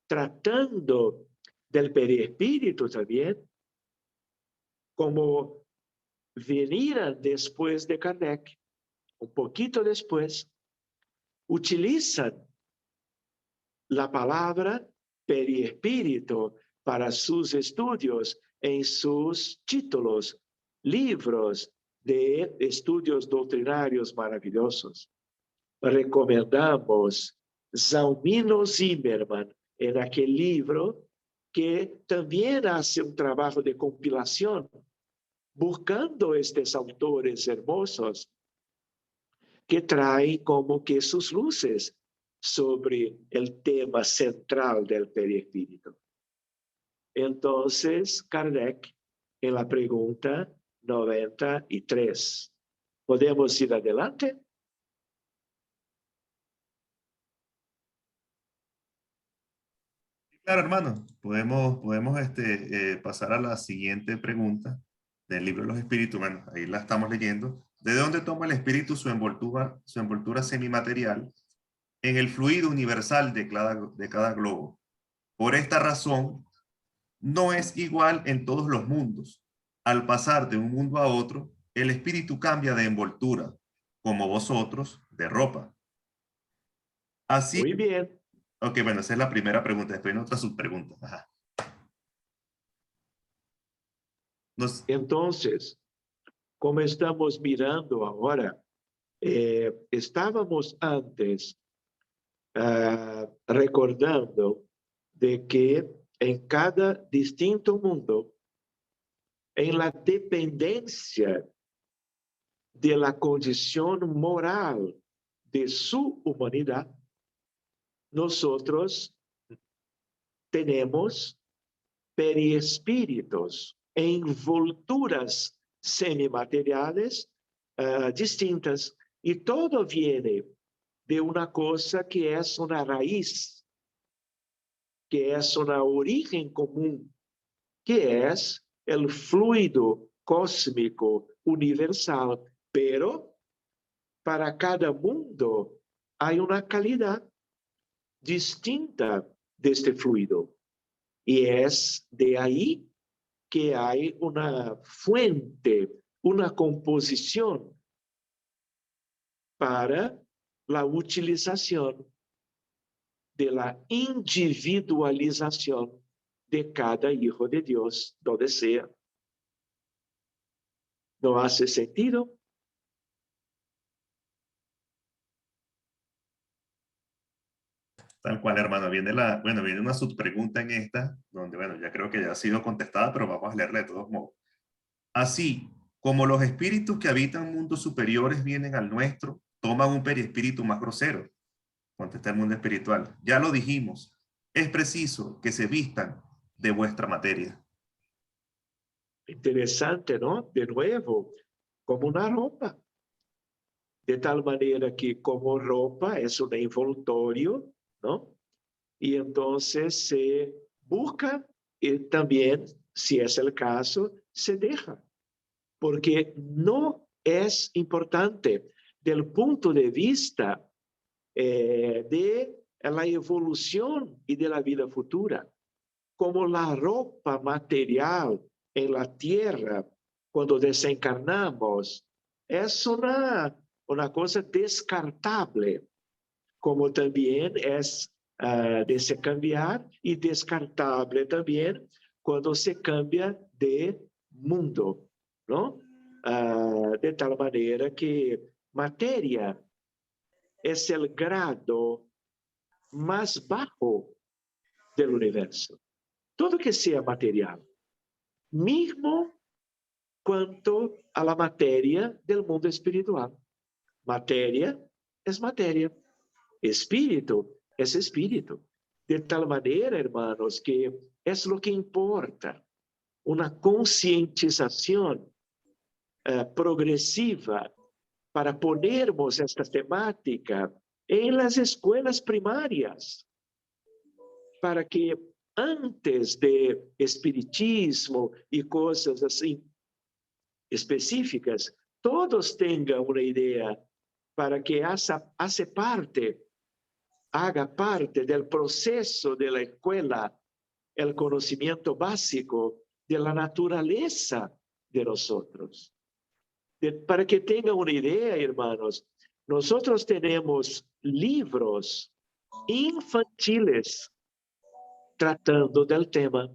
tratando del periespíritu también, como venían después de Kardec, un poquito después, utilizan la palabra periespíritu para sus estudios en sus títulos, libros de estudios doctrinarios maravillosos. Recomendamos Zalmino Zimmermann en aquel libro que también hace un trabajo de compilación buscando estos autores hermosos que traen como que sus luces sobre el tema central del perispíritu. Entonces, Kardec, en la pregunta 93. ¿Podemos ir adelante? Claro, hermano, podemos pasar a la siguiente pregunta del libro de los espíritus. Bueno, ahí la estamos leyendo. ¿De dónde toma el espíritu su envoltura semimaterial en el fluido universal de cada globo? Por esta razón, no es igual en todos los mundos. Al pasar de un mundo a otro, el espíritu cambia de envoltura, como vosotros, de ropa. Así, muy bien. ok, bueno, esa es la primera pregunta. Después hay otra subpregunta. Ajá. Entonces, como estamos mirando ahora, estábamos antes recordando de que en cada distinto mundo, en la dependencia de la condición moral de su humanidad, nosotros tenemos periespíritus, envolturas semimateriales distintas, y todo viene de una cosa que es una raíz, que es una origen común, que es el fluido cósmico universal, pero para cada mundo hay una calidad distinta de este fluido. Y es de ahí que hay una fuente, una composición para la utilización de la individualización de cada hijo de Dios donde sea. ¿No hace sentido? Tal cual, hermano. Viene una subpregunta en esta, donde, bueno, ya creo que ya ha sido contestada, pero vamos a leerla de todos modos. Así como los espíritus que habitan mundos superiores vienen al nuestro, toman un periespíritu más grosero, contesta el mundo espiritual. Ya lo dijimos, es preciso que se vistan de vuestra materia. Interesante, ¿no? De nuevo, como una ropa. De tal manera que como ropa es un envoltorio, ¿no? Y entonces se busca y también, si es el caso, se deja. Porque no es importante del punto de vista de la evolución y de la vida futura. Como la ropa material en la tierra, cuando desencarnamos, es una cosa descartable, como también es de se cambiar y descartable también cuando se cambia de mundo, ¿no? De tal manera que materia es el grado más bajo del universo. Todo que sea material, mismo quanto a la materia del mundo espiritual. Materia es materia, espíritu es espíritu. De tal manera, hermanos, que es lo que importa, una concientización progresiva para ponermos esta temática en las escuelas primarias, para que antes de espiritismo y cosas así específicas, todos tengan una idea para que haga parte del proceso de la escuela el conocimiento básico de la naturaleza de nosotros. Para que tengan una idea, hermanos, nosotros tenemos libros infantiles tratando del tema.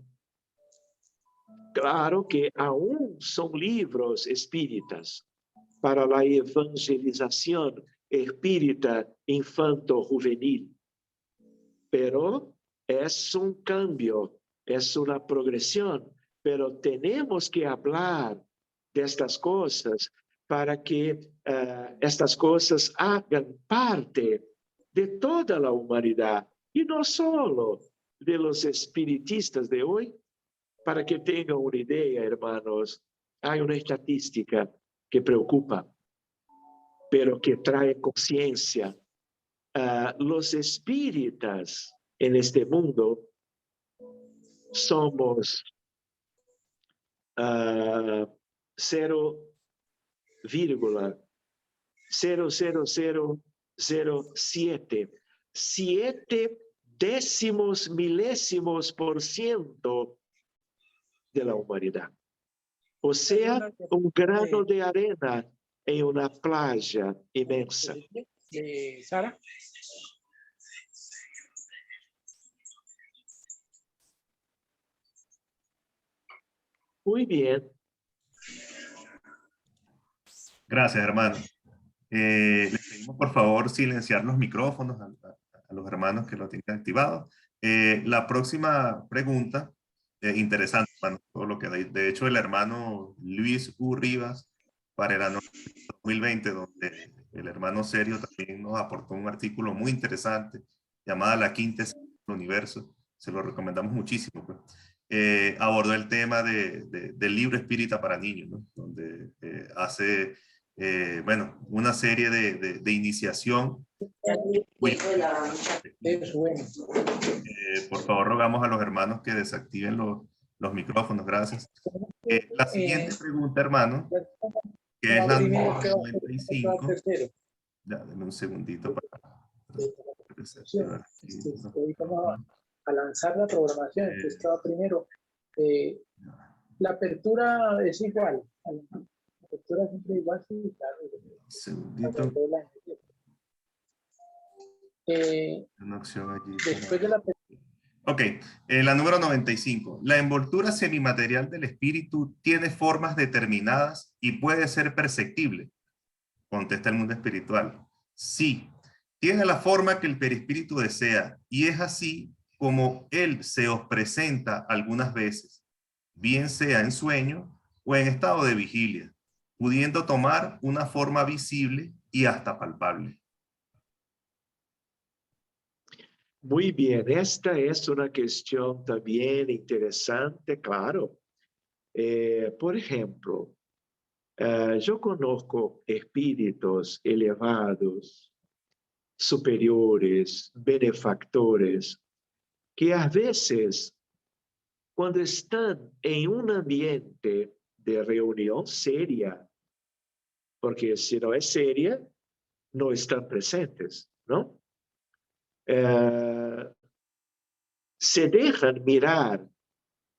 Claro que aún son libros espíritas, para la evangelización espírita infanto-juvenil. Pero es un cambio, es una progresión, pero tenemos que hablar de estas cosas para que estas cosas hagan parte de toda la humanidad y no solo de los espiritistas de hoy. Para que tengan una idea, hermanos, hay una estadística que preocupa, pero que trae conciencia. Los espíritas en este mundo somos 0,00007, 7 décimos milésimos % de la humanidad. O sea, un grano de arena en una playa inmensa. Sara. Muy bien. Gracias, hermano. Les pedimos por favor silenciar los micrófonos a los hermanos que lo tengan activado. La próxima pregunta, interesante, hermano, todo lo que de hecho el hermano Luis U. Rivas para el año 2020, donde el hermano Serio también nos aportó un artículo muy interesante llamada La Quinta Esencia del Universo. Se lo recomendamos muchísimo, pues. Abordó el tema del libro espírita para niños, ¿no? Donde hace bueno, una serie de iniciación. Por favor, rogamos a los hermanos que desactiven los micrófonos. Gracias. La siguiente pregunta, hermano, que es la número 95. Ya, denme un segundito para hoy vamos a lanzar la programación. Entonces, estaba primero. La apertura es igual. La apertura siempre es igual, sí, claro. Segundito. Una opción allí. Después de la Ok, la número 95. La envoltura semimaterial del espíritu tiene formas determinadas y puede ser perceptible. Contesta el mundo espiritual. Sí, tiene la forma que el perispíritu desea y es así como él se os presenta algunas veces, bien sea en sueño o en estado de vigilia, pudiendo tomar una forma visible y hasta palpable. Muy bien, esta es una cuestión también interesante, claro. Por ejemplo, yo conozco espíritus elevados, superiores, benefactores, que a veces, cuando están en un ambiente de reunión seria, porque si no es seria, no están presentes, ¿no? Se dejan mirar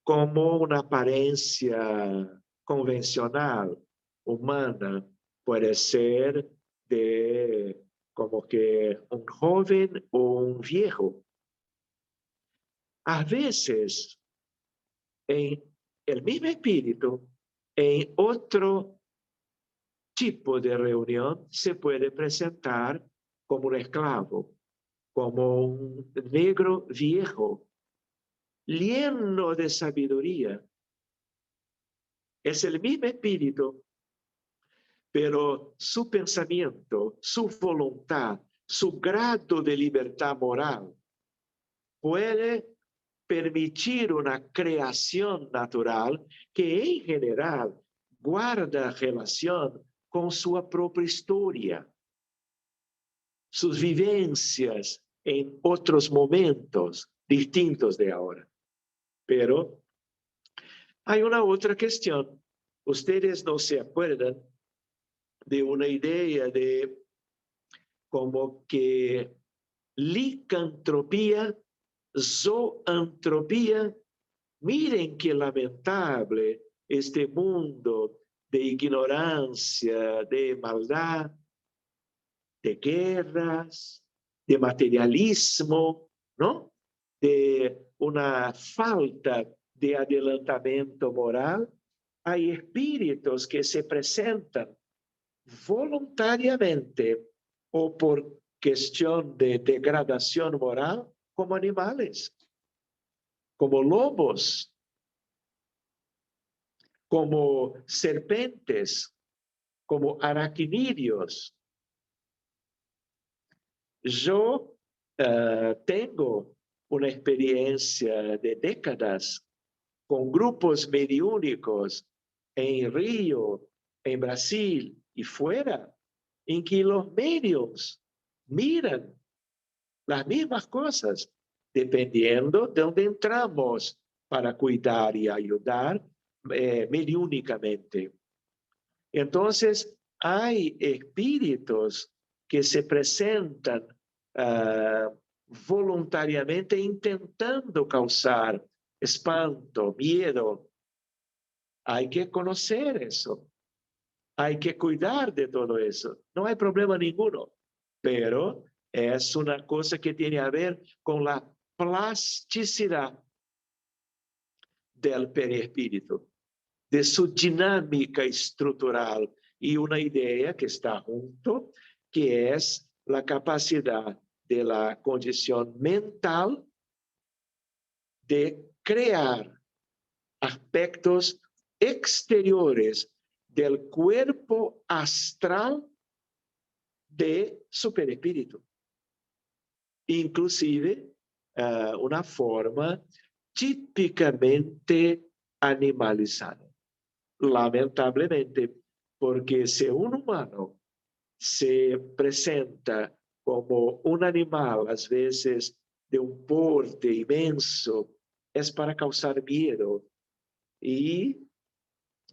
como una apariencia convencional, humana, puede ser de como que un joven o un viejo. A veces, en el mismo espíritu, en otro tipo de reunión, se puede presentar como un esclavo, como un negro viejo, lleno de sabiduría. Es el mismo espíritu, pero su pensamiento, su voluntad, su grado de libertad moral puede permitir una creación natural que en general guarda relación con su propia historia, sus vivencias en otros momentos distintos de ahora. Pero hay una otra cuestión. Ustedes no se acuerdan de una idea de como que licantropía, zoantropía. Miren qué lamentable este mundo de ignorancia, de maldad, de guerras, de materialismo, ¿no? De una falta de adelantamiento moral. Hay espíritus que se presentan voluntariamente o por cuestión de degradación moral como animales, como lobos, como serpientes, como aracnídeos. Yo tengo una experiencia de décadas con grupos mediúnicos en Río, en Brasil y fuera, en que los medios miran las mismas cosas, dependiendo de dónde entramos para cuidar y ayudar mediúnicamente. Entonces, hay espíritus que se presentan voluntariamente intentando causar espanto, miedo. Hay que conocer eso. Hay que cuidar de todo eso. No hay problema ninguno, pero es una cosa que tiene a ver con la plasticidad del perispíritu, de su dinámica estructural y una idea que está junto, que es la capacidad de la condición mental de crear aspectos exteriores del cuerpo astral de su perispíritu. Inclusive una forma típicamente animalizada. Lamentablemente, porque si un humano se presenta como un animal, a veces de un porte inmenso, es para causar miedo. Y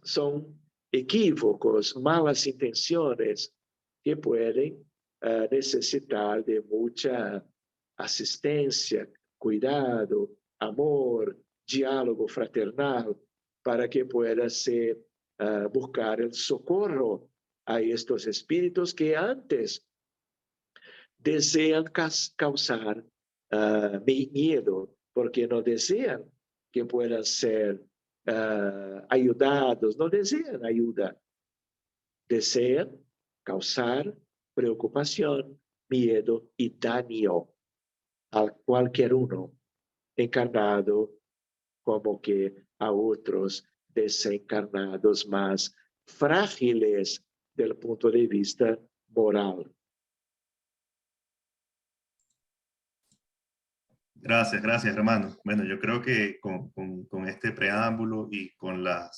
son equívocos, malas intenciones que pueden necesitar de mucha asistencia, cuidado, amor, diálogo fraternal, para que pueda ser buscar el socorro a estos espíritus que antes desean causar miedo, porque no desean que puedan ser ayudados, no desean ayuda, desean causar preocupación, miedo y daño a cualquier uno, encarnado como que a otros desencarnados más frágiles del punto de vista moral. Gracias, gracias, hermano. Bueno, yo creo que con este preámbulo y con la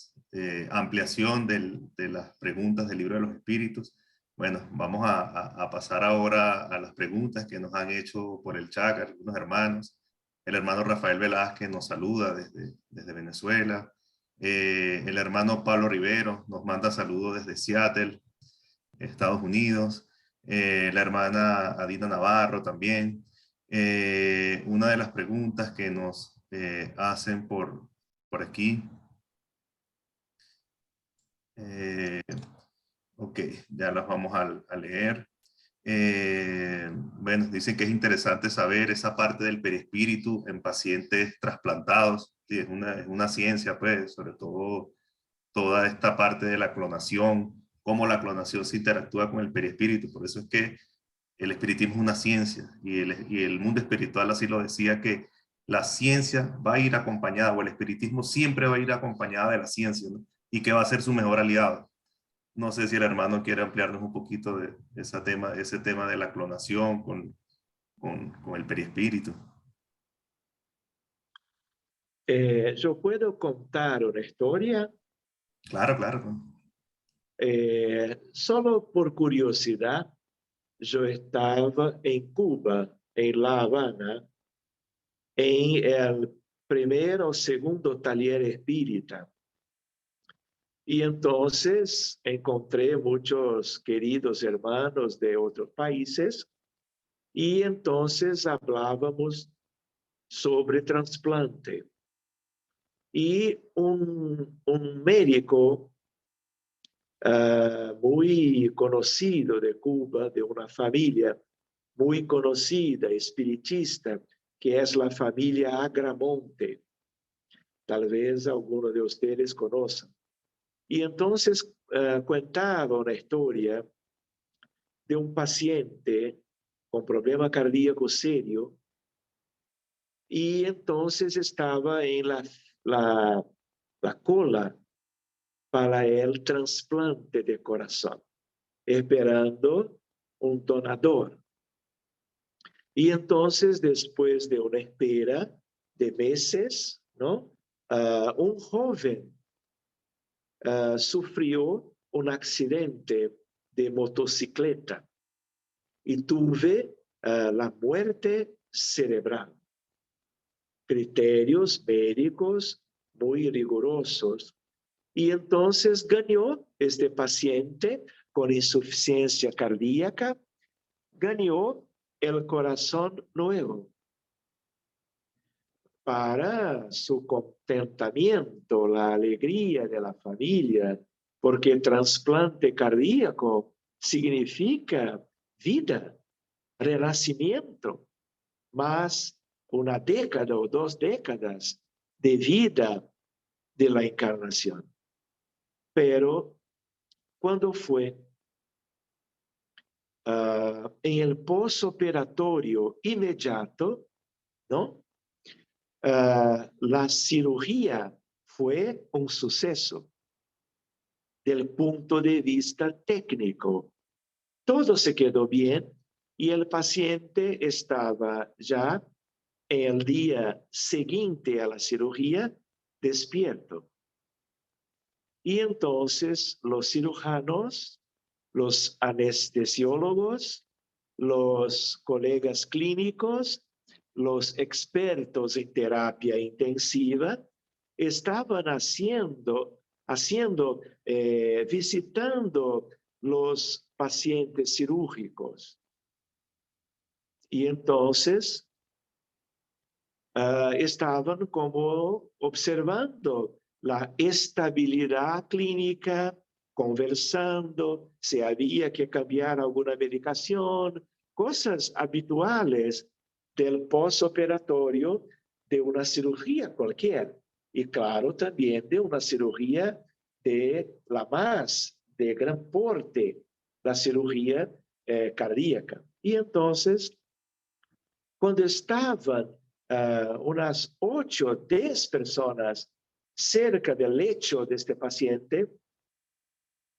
ampliación de las preguntas del Libro de los Espíritus, bueno, vamos a pasar ahora a las preguntas que nos han hecho por el chat algunos hermanos. El hermano Rafael Velázquez nos saluda desde Venezuela. El hermano Pablo Rivero nos manda saludos desde Seattle, Estados Unidos. La hermana Adina Navarro también. Una de las preguntas que nos hacen por aquí. Ok, ya las vamos a leer. Bueno, dicen que es interesante saber esa parte del perispíritu en pacientes trasplantados. Sí, es una ciencia, pues, sobre todo toda esta parte de la clonación, cómo la clonación se interactúa con el perispíritu. Por eso es que el espiritismo es una ciencia y el mundo espiritual así lo decía, que la ciencia va a ir acompañada, o el espiritismo siempre va a ir acompañada de la ciencia, ¿no? Y que va a ser su mejor aliado. No sé si el hermano quiere ampliarnos un poquito de ese tema de la clonación con el perispíritu. Yo puedo contar una historia. Claro, claro. Solo por curiosidad, yo estaba en Cuba, en La Habana, en el primer o segundo taller espírita. Y entonces encontré muchos queridos hermanos de otros países y entonces hablábamos sobre trasplante. Y un médico muy conocido de Cuba, de una familia muy conocida, espiritista, que es la familia Agramonte. Tal vez alguno de ustedes conozcan. Y entonces contaba una historia de un paciente con problema cardíaco serio y entonces estaba en la cola para el trasplante de corazón, esperando un donador. Y entonces, después de una espera de meses, ¿no? Un joven sufrió un accidente de motocicleta y tuve la muerte cerebral. Criterios médicos muy rigurosos. Y entonces ganó este paciente con insuficiencia cardíaca, ganó el corazón nuevo. Para su contentamiento, la alegría de la familia, porque el trasplante cardíaco significa vida, renacimiento, más una década o 2 décadas de vida de la encarnación. Pero cuando fue en el postoperatorio inmediato, ¿no? La cirugía fue un suceso del punto de vista técnico. Todo se quedó bien y el paciente estaba ya el día siguiente a la cirugía despierto. Y entonces los cirujanos, los anestesiólogos, los colegas clínicos, los expertos en terapia intensiva estaban visitando los pacientes cirúrgicos. Y entonces estaban como observando la estabilidad clínica, conversando, si había que cambiar alguna medicación, cosas habituales del postoperatorio de una cirugía cualquiera. Y claro, también de una cirugía de gran porte, la cirugía cardíaca. Y entonces, cuando estaban unas 8 o 10 personas cerca del lecho de este paciente,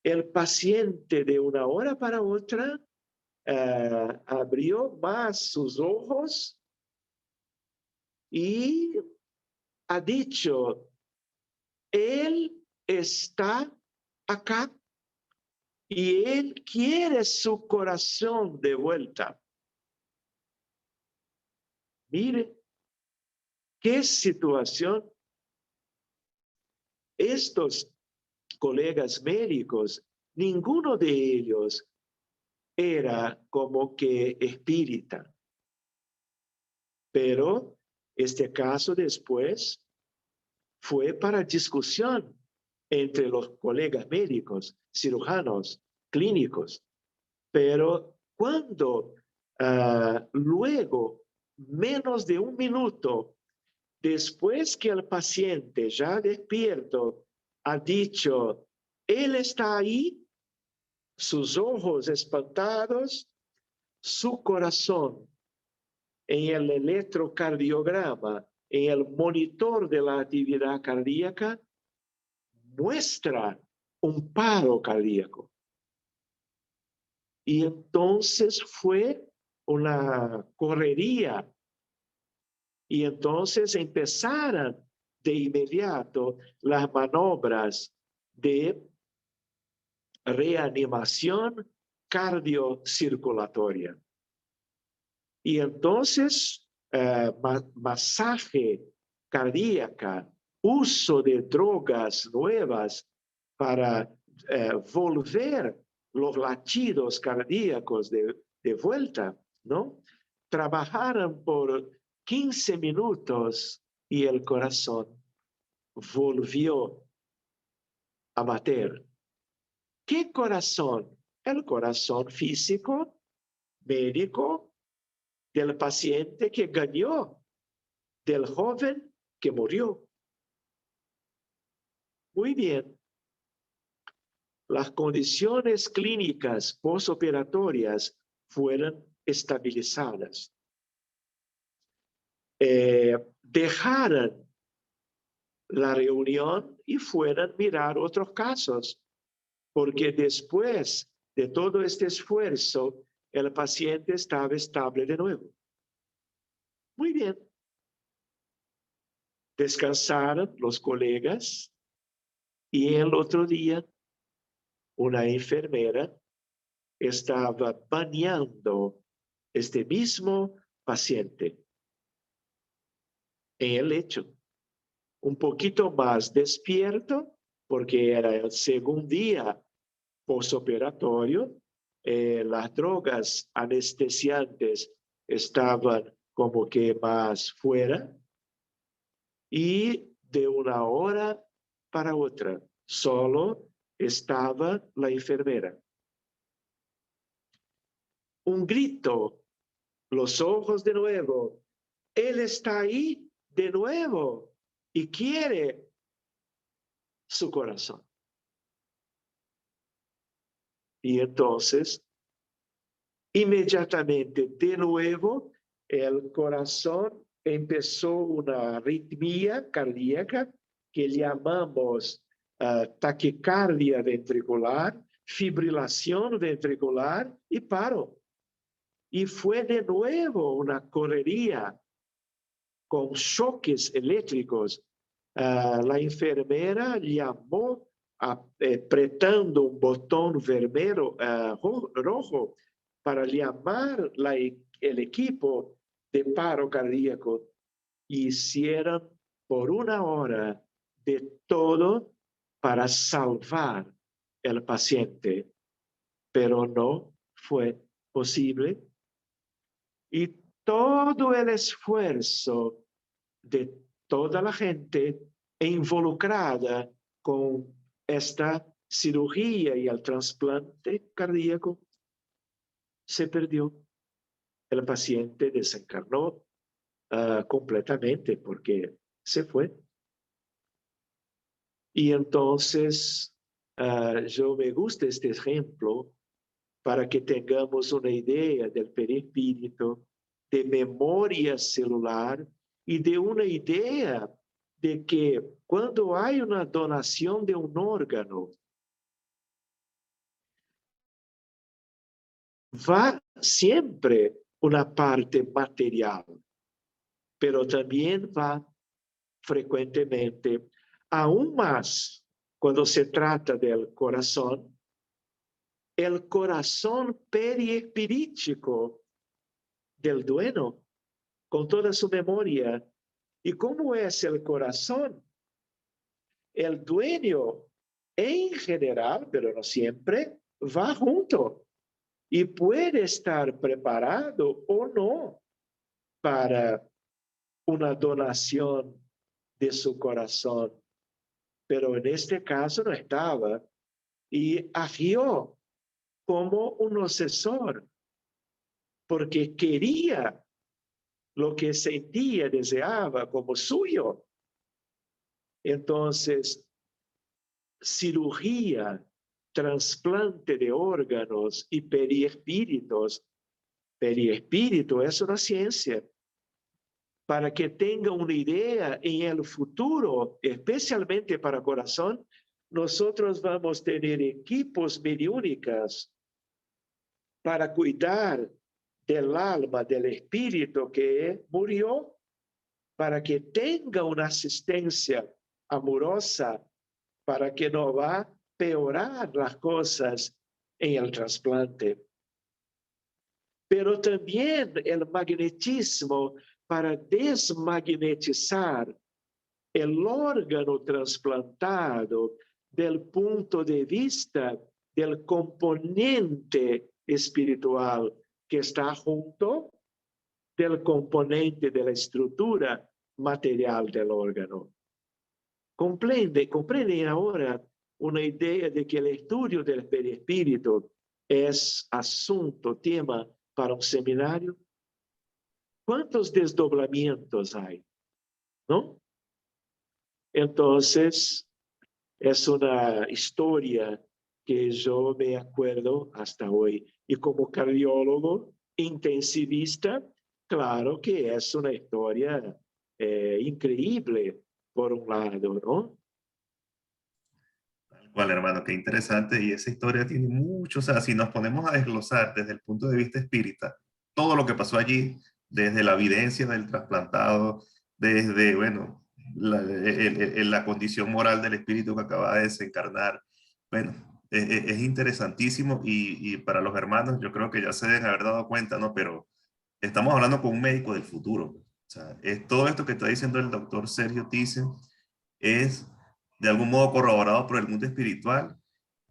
el paciente de una hora para otra abrió más sus ojos y ha dicho, él está acá y él quiere su corazón de vuelta. Mire, qué situación. Estos colegas médicos, ninguno de ellos era como que espírita. Pero este caso después fue para discusión entre los colegas médicos, cirujanos, clínicos. Pero cuando luego, menos de 1 minuto, después que el paciente ya despierto ha dicho, él está ahí, sus ojos espantados, su corazón en el electrocardiograma, en el monitor de la actividad cardíaca, muestra un paro cardíaco. Y entonces fue una correría. Y entonces empezaron de inmediato las maniobras de reanimación cardiocirculatoria. Y entonces, masaje cardíaca, uso de drogas nuevas para volver los latidos cardíacos de vuelta, ¿no? Trabajaron por 15 minutos y el corazón volvió a bater. ¿Qué corazón? El corazón físico, médico, del paciente que ganó, del joven que murió. Muy bien. las condiciones clínicas postoperatorias fueron estabilizadas. Dejaron la reunión y fueron a mirar otros casos, porque después de todo este esfuerzo, el paciente estaba estable de nuevo. Muy bien. Descansaron los colegas y el otro día una enfermera estaba bañando este mismo paciente en el lecho, un poquito más despierto porque era el segundo día postoperatorio. Las drogas anestesiantes estaban como que más fuera y de una hora para otra solo estaba la enfermera. Un grito, los ojos de nuevo. Él está ahí de nuevo y quiere su corazón. Y entonces, inmediatamente de nuevo, el corazón empezó una arritmia cardíaca que llamamos taquicardia ventricular, fibrilación ventricular y paro. Y fue de nuevo una correría con choques eléctricos. La enfermera llamó apretando un botón vermelho, rojo, para llamar el equipo de paro cardíaco. Hicieron por una hora de todo para salvar el paciente, pero no fue posible. Y todo el esfuerzo de toda la gente involucrada con esta cirugía y el trasplante cardíaco se perdió. El paciente desencarnó completamente porque se fue. Y entonces yo me gusta este ejemplo para que tengamos una idea del perispíritu, de memoria celular y de una idea de que cuando hay una donación de un órgano, va siempre una parte material, pero también va frecuentemente, aún más cuando se trata del corazón, el corazón perispirítico del dueño, con toda su memoria. ¿Y cómo es el corazón? El dueño, en general, pero no siempre, va junto y puede estar preparado o no para una donación de su corazón. Pero en este caso no estaba y agió como un asesor porque quería lo que sentía, deseaba como suyo. Entonces, cirugía, trasplante de órganos y perispíritus. Perispíritu es una ciencia. Para que tenga una idea en el futuro, especialmente para corazón, nosotros vamos a tener equipos mediúnicos para cuidar del alma, del espíritu que murió, para que tenga una asistencia amorosa, para que no va a peorar las cosas en el trasplante. Pero también el magnetismo para desmagnetizar el órgano trasplantado del punto de vista del componente espiritual que está junto del componente de la estructura material del órgano. Comprende ahora una idea de que el estudio del perispíritu es asunto, tema para un seminario. ¿Cuántos desdoblamientos hay? ¿No? Entonces, es una historia que yo me acuerdo hasta hoy. Y como cardiólogo intensivista, claro que es una historia increíble, por un lado, ¿no? Tal cual, hermano, qué interesante. Y esa historia tiene mucho, o sea, si nos ponemos a desglosar desde el punto de vista espírita, todo lo que pasó allí, desde la evidencia del trasplantado, desde, bueno, la condición moral del espíritu que acaba de desencarnar, bueno, es interesantísimo y para los hermanos yo creo que ya se deben haber dado cuenta, ¿no? Pero estamos hablando con un médico del futuro. O sea, es todo esto que está diciendo el doctor Sergio Thyssen es de algún modo corroborado por el mundo espiritual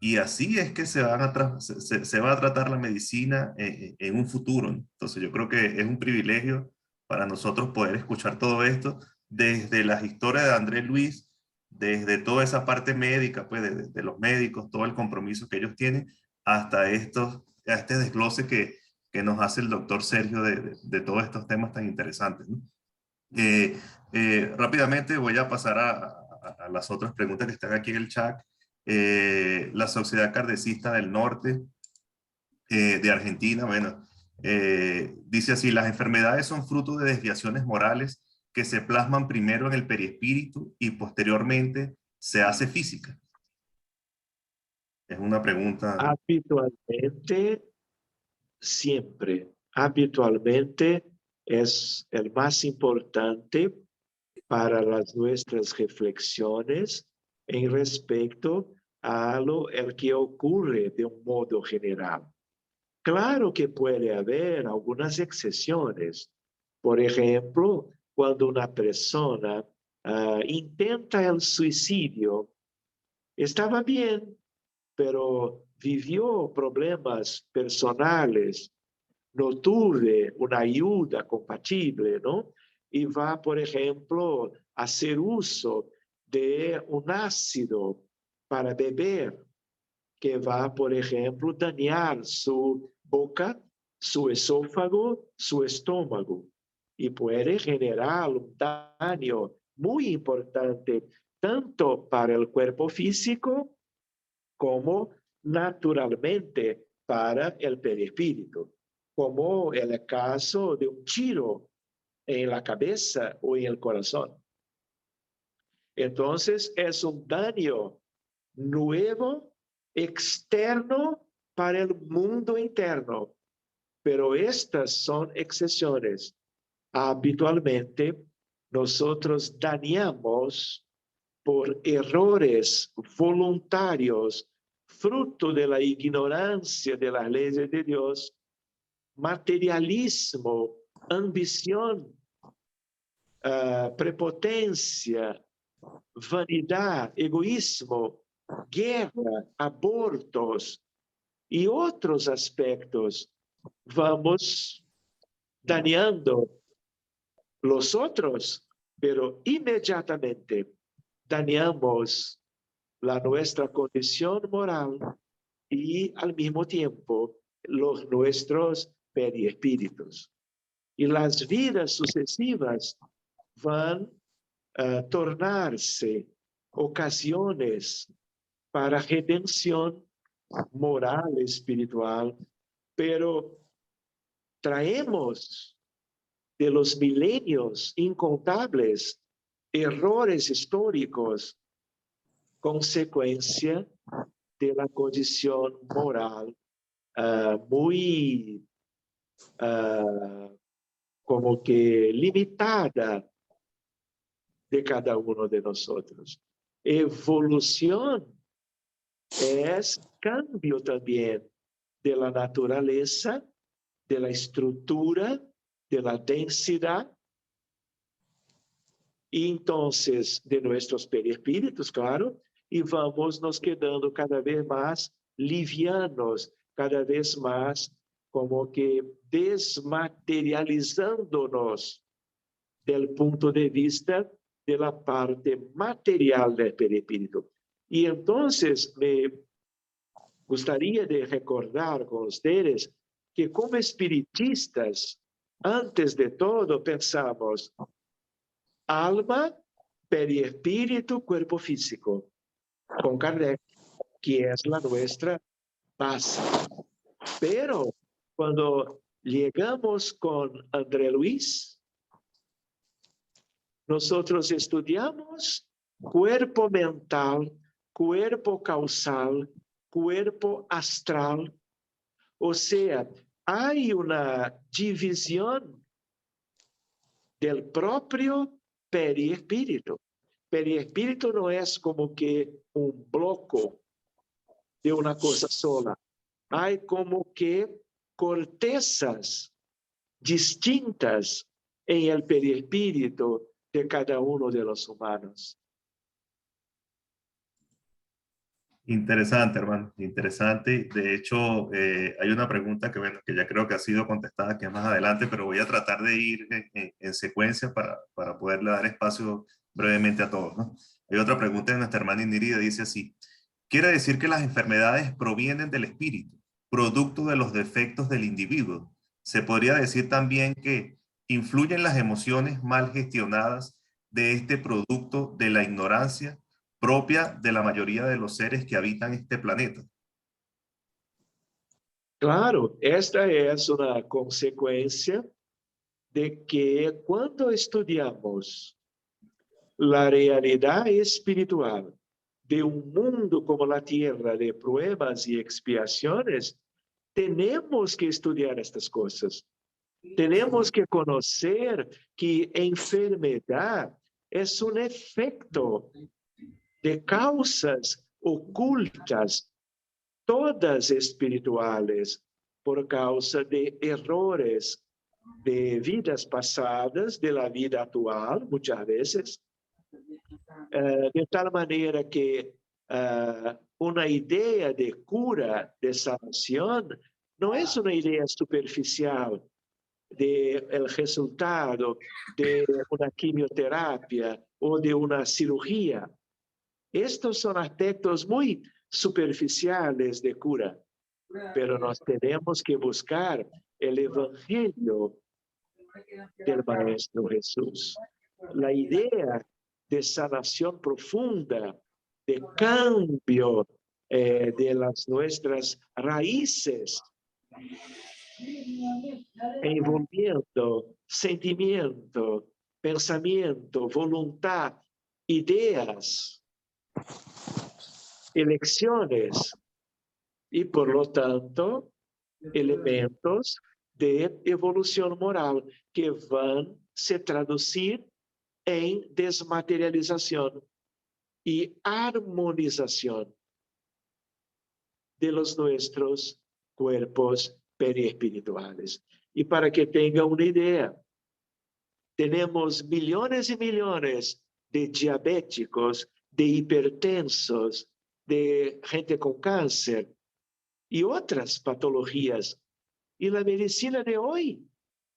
y así es que se va a tratar la medicina en un futuro. Entonces yo creo que es un privilegio para nosotros poder escuchar todo esto desde las historias de Andrés Luis, desde toda esa parte médica, pues de los médicos, todo el compromiso que ellos tienen, hasta este desglose que nos hace el doctor Sergio de todos estos temas tan interesantes, ¿no? Rápidamente voy a pasar a las otras preguntas que están aquí en el chat. La Sociedad Kardecista del Norte de Argentina, bueno, dice así, las enfermedades son fruto de desviaciones morales que se plasman primero en el perispíritu y posteriormente se hace física. Es una pregunta. Habitualmente, siempre, habitualmente es el más importante para nuestras reflexiones en respecto a el que ocurre de un modo general. Claro que puede haber algunas excepciones. Por ejemplo, cuando una persona intenta el suicidio, estaba bien, pero vivió problemas personales, no tuve una ayuda compatible, ¿no? Y va, por ejemplo, a hacer uso de un ácido para beber, que va, por ejemplo, dañar su boca, su esófago, su estómago, y puede generar un daño muy importante, tanto para el cuerpo físico como naturalmente para el perispíritu, como el caso de un tiro en la cabeza o en el corazón. Entonces, es un daño nuevo, externo para el mundo interno, pero estas son excepciones. Habitualmente, nosotros dañamos por errores voluntarios, fruto de la ignorancia de las leyes de Dios, materialismo, ambición, prepotencia, vanidad, egoísmo, guerra, abortos y otros aspectos. Vamos dañando los otros, pero inmediatamente dañamos nuestra condición moral y al mismo tiempo los nuestros perispíritus. Y las vidas sucesivas van a tornarse ocasiones para redención moral, espiritual, pero traemos de los milenios incontables errores históricos, consecuencia de la condición moral muy como que limitada de cada uno de nosotros. Evolución es cambio también de la naturaleza, de la estructura, de la densidad, y entonces de nuestros perispíritus, claro, y vamos nos quedando cada vez más livianos, cada vez más como que desmaterializándonos del punto de vista de la parte material del perispíritu. Y entonces me gustaría de recordar con ustedes que como espiritistas, antes de todo pensamos alma, perispíritu, cuerpo físico, con Kardec. que es la nuestra base. Pero cuando llegamos con André Luis, nosotros estudiamos cuerpo mental, cuerpo causal, cuerpo astral. O sea, hay una división del propio perispíritu. Perispíritu no es como que un bloque de una cosa sola. Hay como que cortezas distintas en el perispíritu de cada uno de los humanos. Interesante, hermano, interesante. De hecho, hay una pregunta que, bueno, que ya creo que ha sido contestada, que es más adelante, pero voy a tratar de ir en secuencia para poderle dar espacio brevemente a todos, ¿no? Hay otra pregunta de nuestra hermana Inirida, dice así: ¿quiere decir que las enfermedades provienen del espíritu, producto de los defectos del individuo? ¿Se podría decir también que influyen las emociones mal gestionadas de este producto de la ignorancia propia de la mayoría de los seres que habitan este planeta? Claro, esta es una consecuencia de que cuando estudiamos la realidad espiritual de un mundo como la Tierra, de pruebas y expiaciones, tenemos que estudiar estas cosas. Tenemos que conocer que enfermedad es un efecto de causas ocultas, todas espirituales, por causa de errores de vidas pasadas, de la vida actual, muchas veces, de tal manera que una idea de cura, de sanación, no es una idea superficial del resultado de una quimioterapia o de una cirugía. Estos son aspectos muy superficiales de cura, pero nos tenemos que buscar el evangelio del Maestro Jesús. La idea de sanación profunda, de cambio de las nuestras raíces, envolviendo sentimiento, pensamiento, voluntad, ideas, elecciones y por lo tanto elementos de evolución moral que van a se traducir en desmaterialización y armonización de los nuestros cuerpos periespirituales. Y para que tenga una idea, tenemos millones y millones de diabéticos, de hipertensos, de gente con cáncer y otras patologías. Y la medicina de hoy,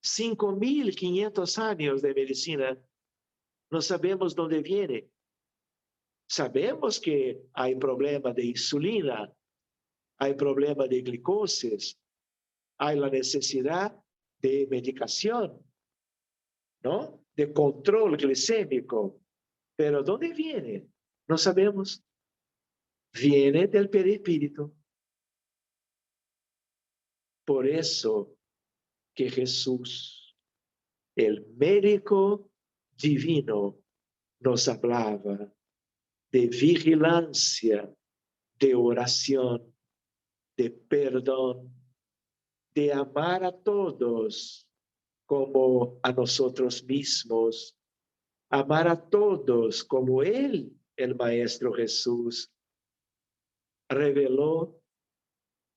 5.500 años de medicina, no sabemos dónde viene. Sabemos que hay problema de insulina, hay problema de glicosis, hay la necesidad de medicación, ¿no? De control glicémico. Pero ¿dónde viene? No sabemos. Viene del perispíritu. Por eso que Jesús, el médico divino, nos hablaba de vigilancia, de oración, de perdón, de amar a todos como a nosotros mismos, amar a todos como Él, el Maestro Jesús, reveló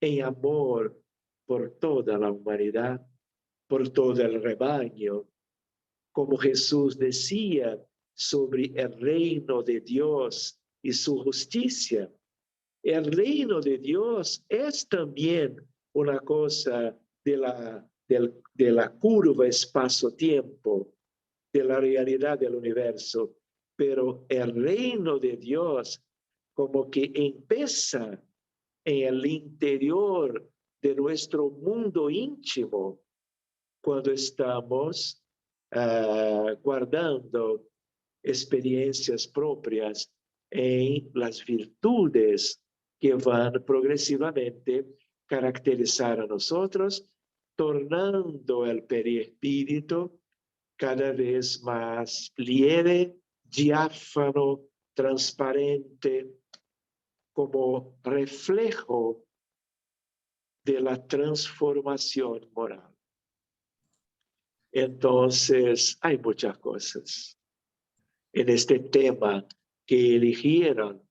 en amor por toda la humanidad, por todo el rebaño, como Jesús decía sobre el reino de Dios y su justicia. El reino de Dios es también una cosa de la curva espacio-tiempo, de la realidad del universo, pero el reino de Dios como que empieza en el interior de nuestro mundo íntimo cuando estamos guardando experiencias propias en las virtudes que van progresivamente caracterizar a nosotros, tornando el perispíritu cada vez más lieve, diáfano, transparente, como reflejo de la transformación moral. Entonces, hay muchas cosas en este tema que eligieron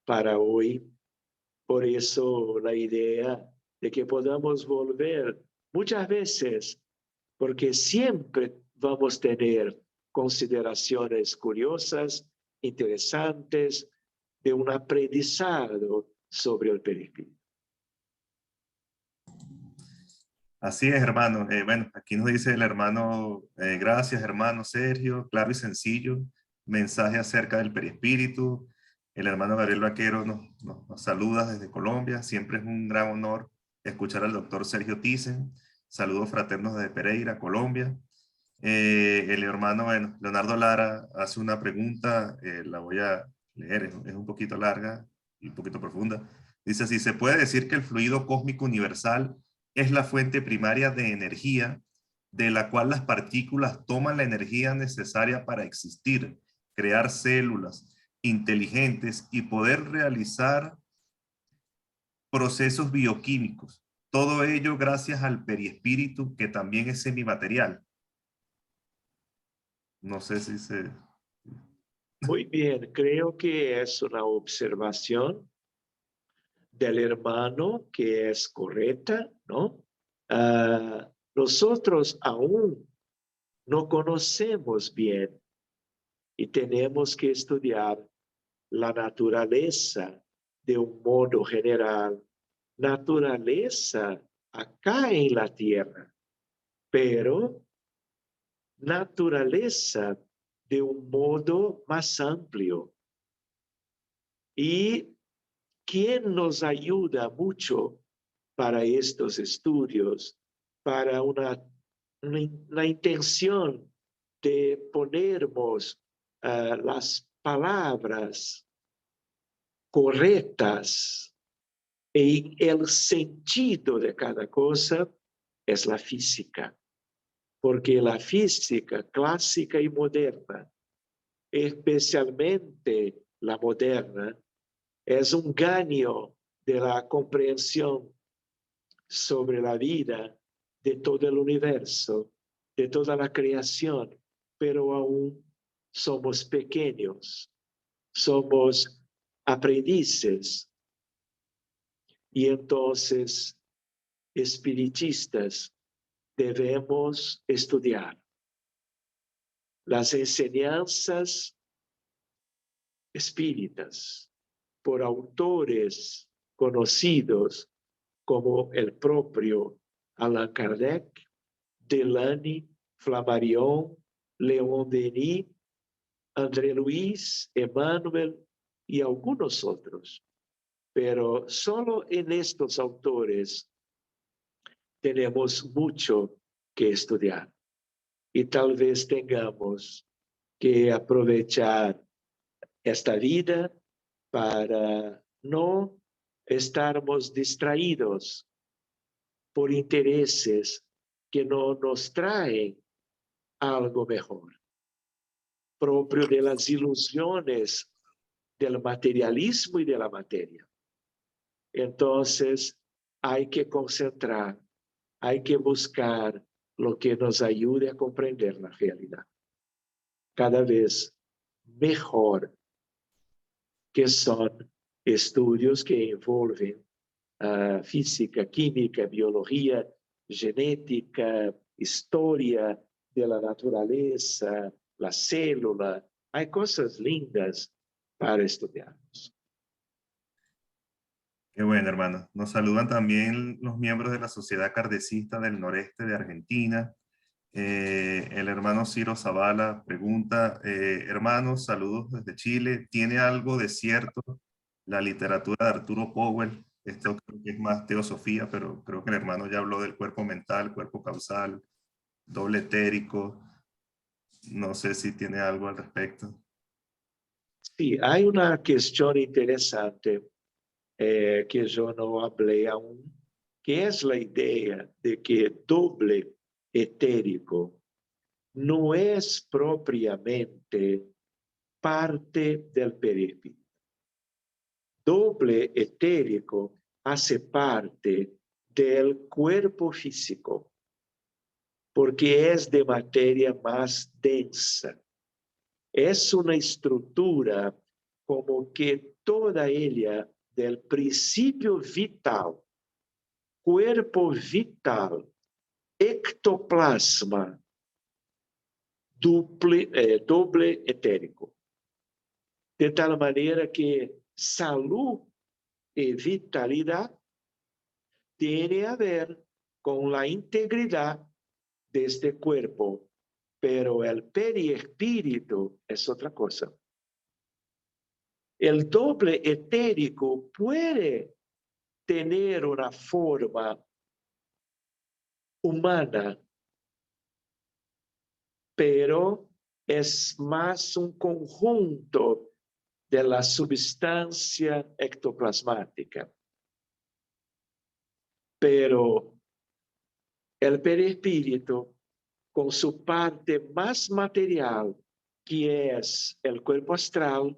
para hoy. Por eso la idea de que podamos volver muchas veces, porque siempre vamos a tener consideraciones curiosas, interesantes, de un aprendizado sobre el perispíritu. Así es, hermano. Bueno, aquí nos dice el hermano, gracias, hermano Sergio, claro y sencillo, mensaje acerca del perispíritu. El hermano Gabriel Vaquero nos saluda desde Colombia. Siempre es un gran honor escuchar al doctor Sergio Thyssen. Saludos fraternos desde Pereira, Colombia. El hermano, bueno, Leonardo Lara hace una pregunta, la voy a leer, es un poquito larga y un poquito profunda. Dice así: ¿se puede decir que el fluido cósmico universal es la fuente primaria de energía de la cual las partículas toman la energía necesaria para existir, crear células inteligentes y poder realizar procesos bioquímicos? Todo ello gracias al perispíritu, que también es semimaterial. No sé si se... Muy bien, creo que es una observación del hermano que es correcta, ¿no? Nosotros aún no conocemos bien y tenemos que estudiar la naturaleza de un modo general, naturaleza acá en la tierra, pero naturaleza de un modo más amplio. Y quien nos ayuda mucho para estos estudios, para una intención de ponernos las palabras correctas en el sentido de cada cosa, es la física. Porque la física clásica y moderna, especialmente la moderna, es un gaño de la comprensión sobre la vida de todo el universo, de toda la creación, pero aún somos pequeños, somos aprendices. Y entonces, espiritistas, debemos estudiar las enseñanzas espíritas por autores conocidos como el propio Allan Kardec, Delany, Flammarion, Leon Denis, André Luis, Emmanuel y algunos otros. Pero solo en estos autores tenemos mucho que estudiar y tal vez tengamos que aprovechar esta vida para no estarmos distraídos por intereses que no nos traen algo mejor, propio de las ilusiones del materialismo y de la materia. Entonces, hay que concentrar, hay que buscar lo que nos ayude a comprender la realidad cada vez mejor, que son estudios que envolven física, química, biología, genética, historia de la naturaleza, la célula. Hay cosas lindas para estudiarnos. Qué bueno, hermano. Nos saludan también los miembros de la Sociedad Kardecista del Noreste de Argentina. El hermano Ciro Zavala pregunta: hermanos, saludos desde Chile. ¿Tiene algo de cierto la literatura de Arturo Powell? Esto creo que es más teosofía, pero creo que el hermano ya habló del cuerpo mental, cuerpo causal, doble etérico. No sé si tiene algo al respecto. Sí, hay una cuestión interesante que yo no hablé aún, que es la idea de que doble etérico no es propiamente parte del perispíritu. Doble etérico hace parte del cuerpo físico, porque es de materia más densa. Es una estructura como que toda ella del principio vital, cuerpo vital, ectoplasma, doble etérico. De tal manera que salud y vitalidad tiene a ver con la integridad de este cuerpo, pero el periespíritu es otra cosa. El doble etérico puede tener una forma humana, pero es más un conjunto de la substancia ectoplasmática. Pero el perispíritu, con su parte más material, que es el cuerpo astral,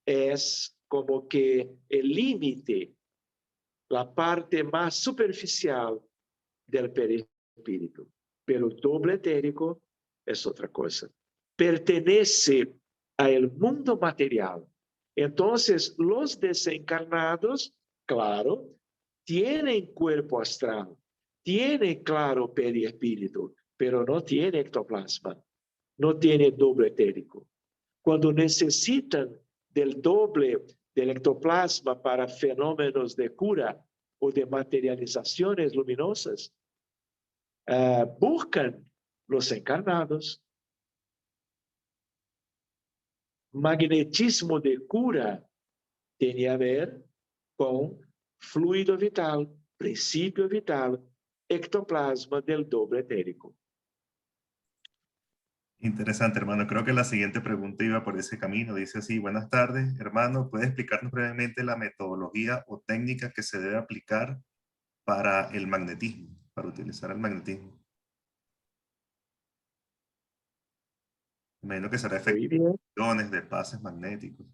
es como que el límite, la parte más superficial del perispíritu. Pero el doble etérico es otra cosa. Pertenece al mundo material. Entonces, los desencarnados, claro, tienen cuerpo astral, tienen claro perispíritu, pero no tiene ectoplasma, no tiene doble etérico. Cuando necesitan del doble del ectoplasma para fenómenos de cura o de materializaciones luminosas, buscan los encarnados. Magnetismo de cura tiene a ver con fluido vital, principio vital, ectoplasma del doble etérico. Interesante, hermano. Creo que la siguiente pregunta iba por ese camino. Dice así: buenas tardes, hermano. ¿Puede explicarnos brevemente la metodología o técnica que se debe aplicar para el magnetismo, para utilizar el magnetismo? Imagino que será efectos de pases magnéticos.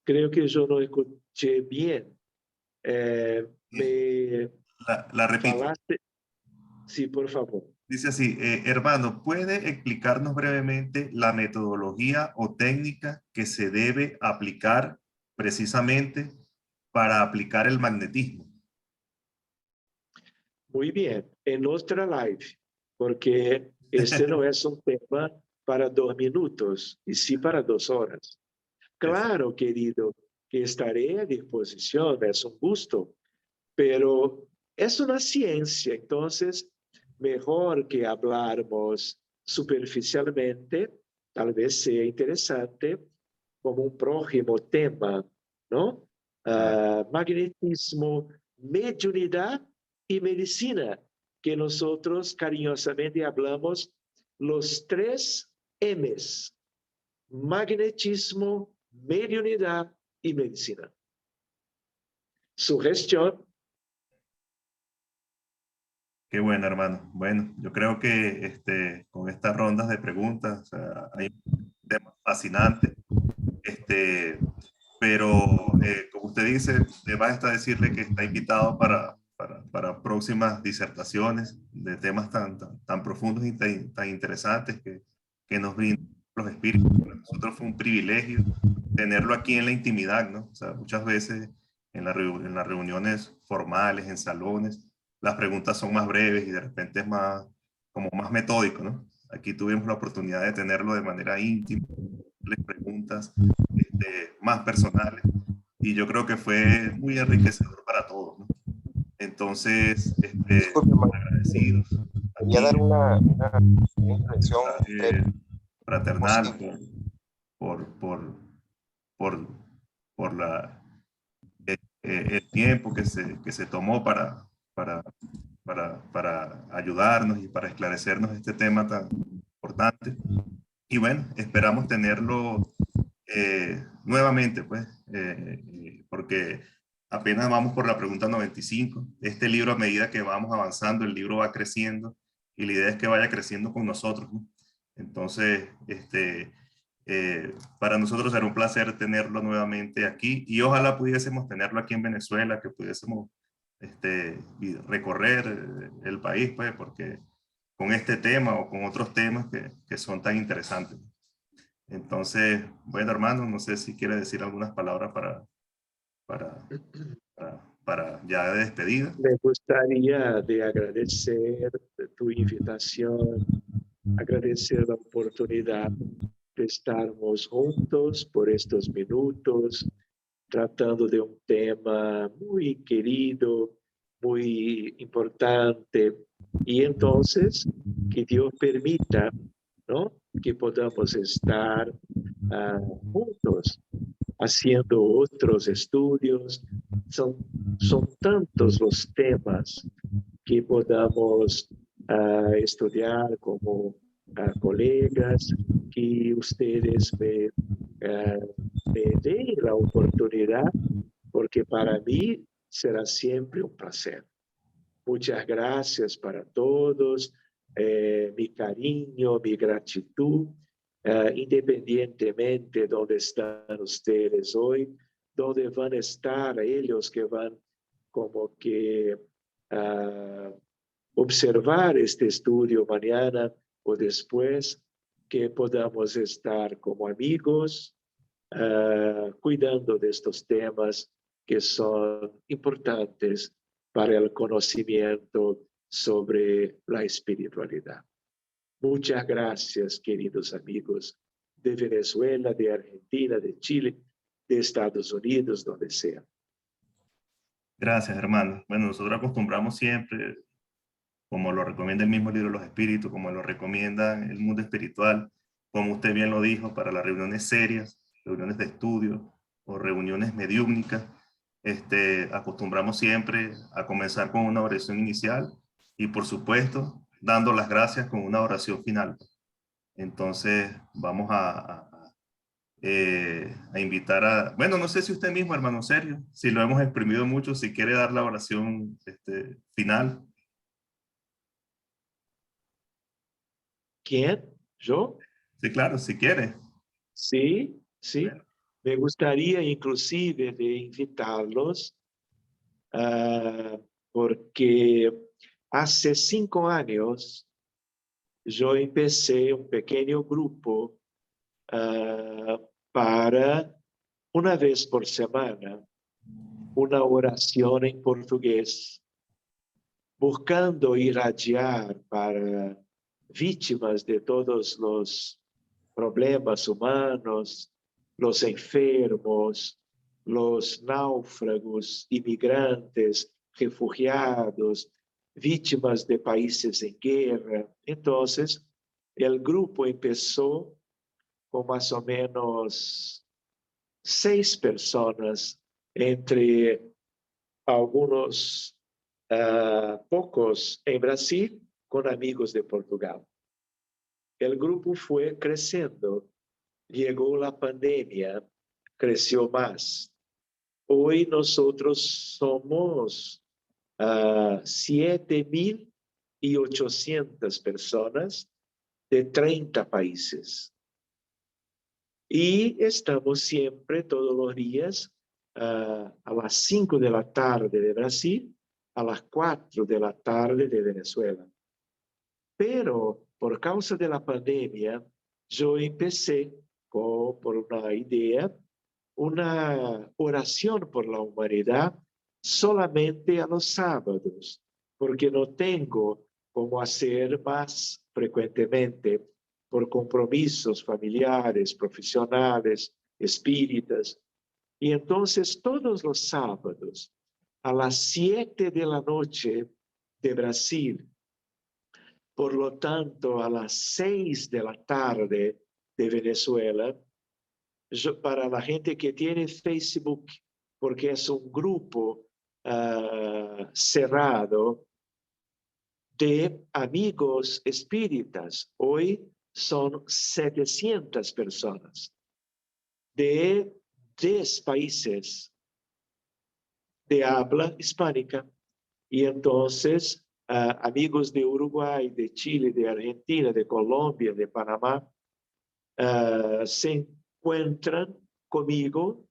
Creo que yo no escuché bien. La repito. Falaste. Sí, por favor. Dice así: hermano, ¿puede explicarnos brevemente la metodología o técnica que se debe aplicar precisamente para aplicar el magnetismo? Muy bien, en nuestra live, porque este no es un tema para 2 minutos, y sí para 2 horas. Claro, querido, que estaré a disposición, es un gusto, pero es una ciencia, entonces mejor que hablarmos superficialmente, tal vez sea interesante como un próximo tema, ¿no? Magnetismo, mediunidad y medicina, que nosotros cariñosamente hablamos los 3 M's: magnetismo, mediunidad y medicina. Sugestión. Qué bueno, hermano. Bueno, yo creo que con estas rondas de preguntas, o sea, hay un tema fascinante, pero como usted dice, basta decirle que está invitado para próximas disertaciones de temas tan profundos y tan interesantes que nos brindan los espíritus. Para nosotros fue un privilegio tenerlo aquí en la intimidad, ¿no? O sea, muchas veces en las reuniones formales, en salones, las preguntas son más breves y de repente es como más metódico, ¿no? Aquí tuvimos la oportunidad de tenerlo de manera íntima, les preguntas más personales, y yo creo que fue muy enriquecedor para todos, ¿no? Entonces, agradecidos. Quería dar una impresión fraternal por el tiempo que se tomó para ayudarnos y para esclarecernos este tema tan importante. Y bueno, esperamos tenerlo nuevamente, pues, porque apenas vamos por la pregunta 95. Este libro, a medida que vamos avanzando, el libro va creciendo y la idea es que vaya creciendo con nosotros, ¿no? Entonces, para nosotros será un placer tenerlo nuevamente aquí y ojalá pudiésemos tenerlo aquí en Venezuela, que pudiésemos y recorrer el país, pues, porque con este tema o con otros temas que son tan interesantes. Entonces, bueno, hermano, no sé si quiere decir algunas palabras para ya de despedida. Me gustaría de agradecer tu invitación, agradecer la oportunidad de estarmos juntos por estos minutos, tratando de un tema muy querido, muy importante. Y entonces, que Dios permita, ¿no?, que podamos estar juntos haciendo otros estudios. Son tantos los temas que podamos estudiar como colegas, que ustedes me den la oportunidad, porque para mí será siempre un placer. Muchas gracias para todos, mi cariño, mi gratitud, independientemente de dónde están ustedes hoy, dónde van a estar ellos que van como que observar este estudio mañana o después, que podamos estar como amigos, cuidando de estos temas que son importantes para el conocimiento sobre la espiritualidad. Muchas gracias, queridos amigos de Venezuela, de Argentina, de Chile, de Estados Unidos, donde sea. Gracias, hermano. Bueno, nosotros acostumbramos siempre, como lo recomienda el mismo libro de los espíritus, como lo recomienda el mundo espiritual, como usted bien lo dijo, para las reuniones serias, reuniones de estudio o reuniones mediúmnicas, acostumbramos siempre a comenzar con una oración inicial y, por supuesto, dando las gracias con una oración final. Entonces, vamos a invitar a... Bueno, no sé si usted mismo, hermano Sergio, si lo hemos exprimido mucho, si quiere dar la oración final. ¿Quién? ¿Yo? Sí, claro, si quiere. Sí, sí. Bueno, Me gustaría inclusive de invitarlos, porque hace 5 años yo empecé un pequeño grupo para una vez por semana una oración en portugués, buscando irradiar para víctimas de todos los problemas humanos, los enfermos, los náufragos, inmigrantes, refugiados, víctimas de países en guerra. Entonces, el grupo empezó con más o menos 6 personas, entre algunos pocos en Brasil, con amigos de Portugal. El grupo fue creciendo, llegó la pandemia, creció más. Hoy nosotros somos 7.800 personas de 30 países. Y estamos siempre, todos los días, a las 5 de la tarde de Brasil, a las 4 de la tarde de Venezuela. Pero por causa de la pandemia, yo empecé por una idea, una oración por la humanidad solamente a los sábados, porque no tengo cómo hacer más frecuentemente por compromisos familiares, profesionales, espíritas. Y entonces todos los sábados, a las 7 de la noche de Brasil, por lo tanto, a las 6 de la tarde de Venezuela, para la gente que tiene Facebook, porque es un grupo cerrado de amigos espíritas. Hoy son 700 personas. de 10 países de habla hispánica. Y entonces, amigos de Uruguay, de Chile, de Argentina, de Colombia, de Panamá, se encuentran conmigo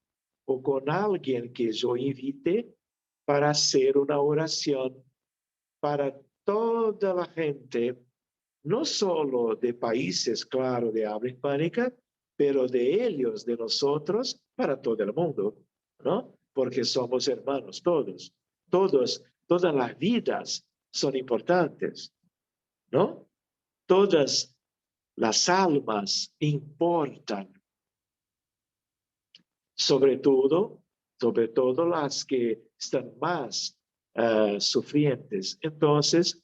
o con alguien que yo invite para hacer una oración para toda la gente, no solo de países, claro, de habla hispánica, pero de ellos, de nosotros, para todo el mundo, ¿no? Porque somos hermanos todos. Todas las vidas son importantes, ¿no? Todas las almas importan, sobre todo las que están más sufrientes. Entonces,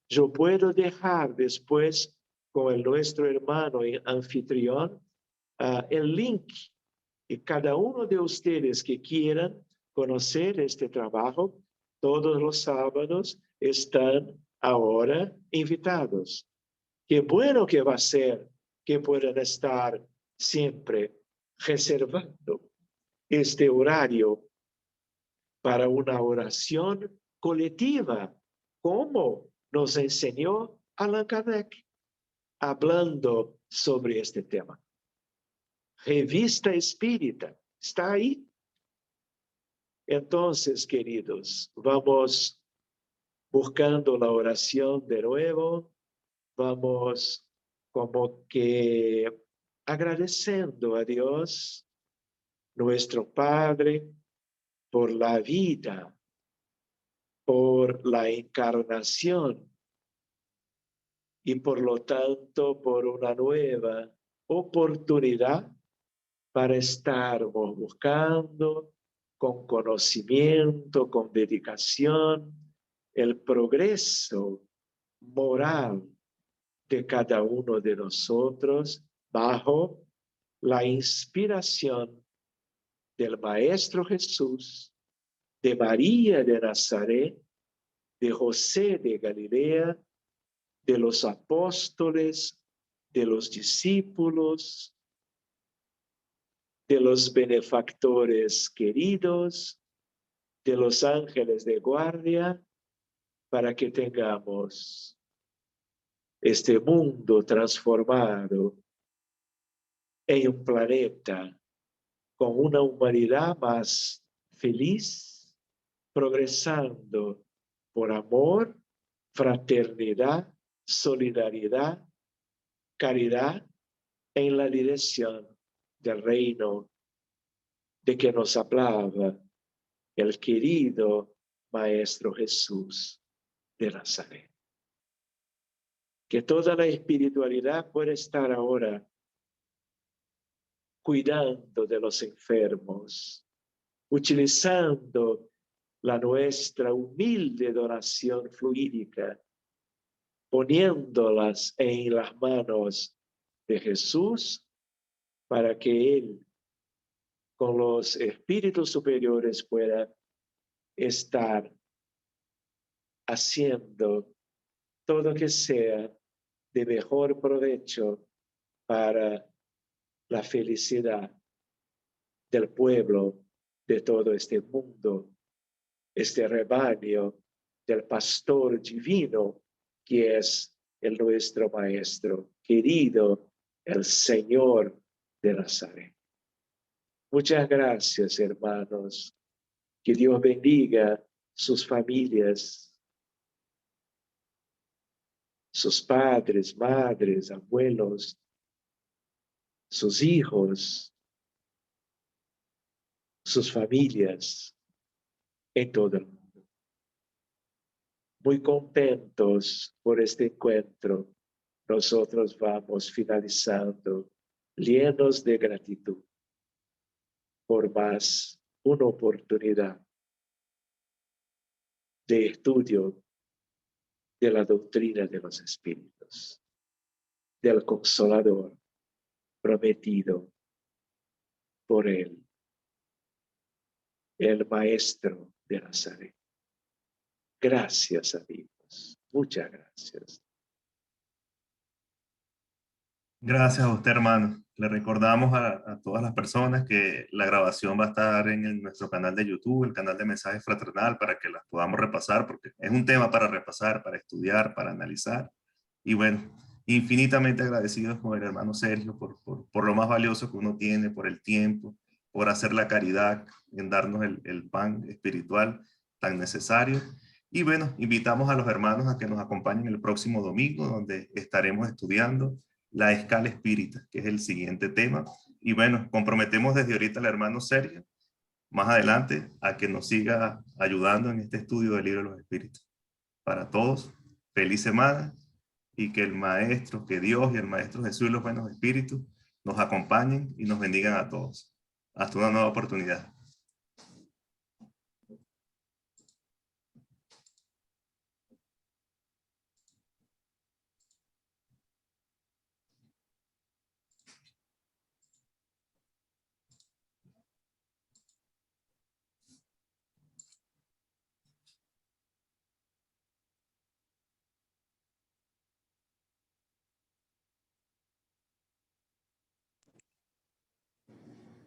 yo puedo dejar después con nuestro hermano y anfitrión el link, y cada uno de ustedes que quieran conocer este trabajo, todos los sábados están ahora invitados. Qué bueno que va a ser que puedan estar siempre reservando este horario para una oración colectiva, como nos enseñó Allan Kardec, hablando sobre este tema. Revista Espírita, está ahí. Entonces, queridos, vamos buscando la oración de nuevo, vamos como que agradeciendo a Dios, nuestro Padre, por la vida, por la encarnación y por lo tanto por una nueva oportunidad para estar buscando con conocimiento, con dedicación, el progreso moral de cada uno de nosotros bajo la inspiración del Maestro Jesús, de María de Nazaret, de José de Galilea, de los apóstoles, de los discípulos, de los benefactores queridos, de los ángeles de guardia, para que tengamos este mundo transformado en un planeta con una humanidad más feliz, progresando por amor, fraternidad, solidaridad, caridad en la dirección del reino de que nos hablaba el querido Maestro Jesús de Nazaret. Que toda la espiritualidad pueda estar ahora cuidando de los enfermos, utilizando la nuestra humilde donación fluídica, poniéndolas en las manos de Jesús para que Él, con los espíritus superiores, pueda estar haciendo todo que sea de mejor provecho para la felicidad del pueblo de todo este mundo, este rebaño del pastor divino que es el nuestro Maestro querido, el Señor de Nazaret. Muchas gracias, hermanos. Que Dios bendiga sus familias, sus padres, madres, abuelos, sus hijos, sus familias en todo el mundo. Muy contentos por este encuentro. Nosotros vamos finalizando llenos de gratitud por más una oportunidad de estudio de la doctrina de los espíritus, del Consolador prometido por Él, el Maestro de Nazaret. Gracias, amigos. Muchas gracias. Gracias a usted, hermano. Le recordamos a todas las personas que la grabación va a estar en nuestro canal de YouTube, el canal de Mensaje Fraternal, para que las podamos repasar, porque es un tema para repasar, para estudiar, para analizar. Y bueno, infinitamente agradecidos con el hermano Sergio por lo más valioso que uno tiene, por el tiempo, por hacer la caridad, en darnos el pan espiritual tan necesario. Y bueno, invitamos a los hermanos a que nos acompañen el próximo domingo, donde estaremos estudiando la escala espírita, que es el siguiente tema. Y bueno, comprometemos desde ahorita al hermano Sergio, más adelante, a que nos siga ayudando en este estudio del libro de los espíritus. Para todos, feliz semana, y que el Maestro, que Dios y el Maestro Jesús y los buenos espíritus nos acompañen y nos bendigan a todos. Hasta una nueva oportunidad.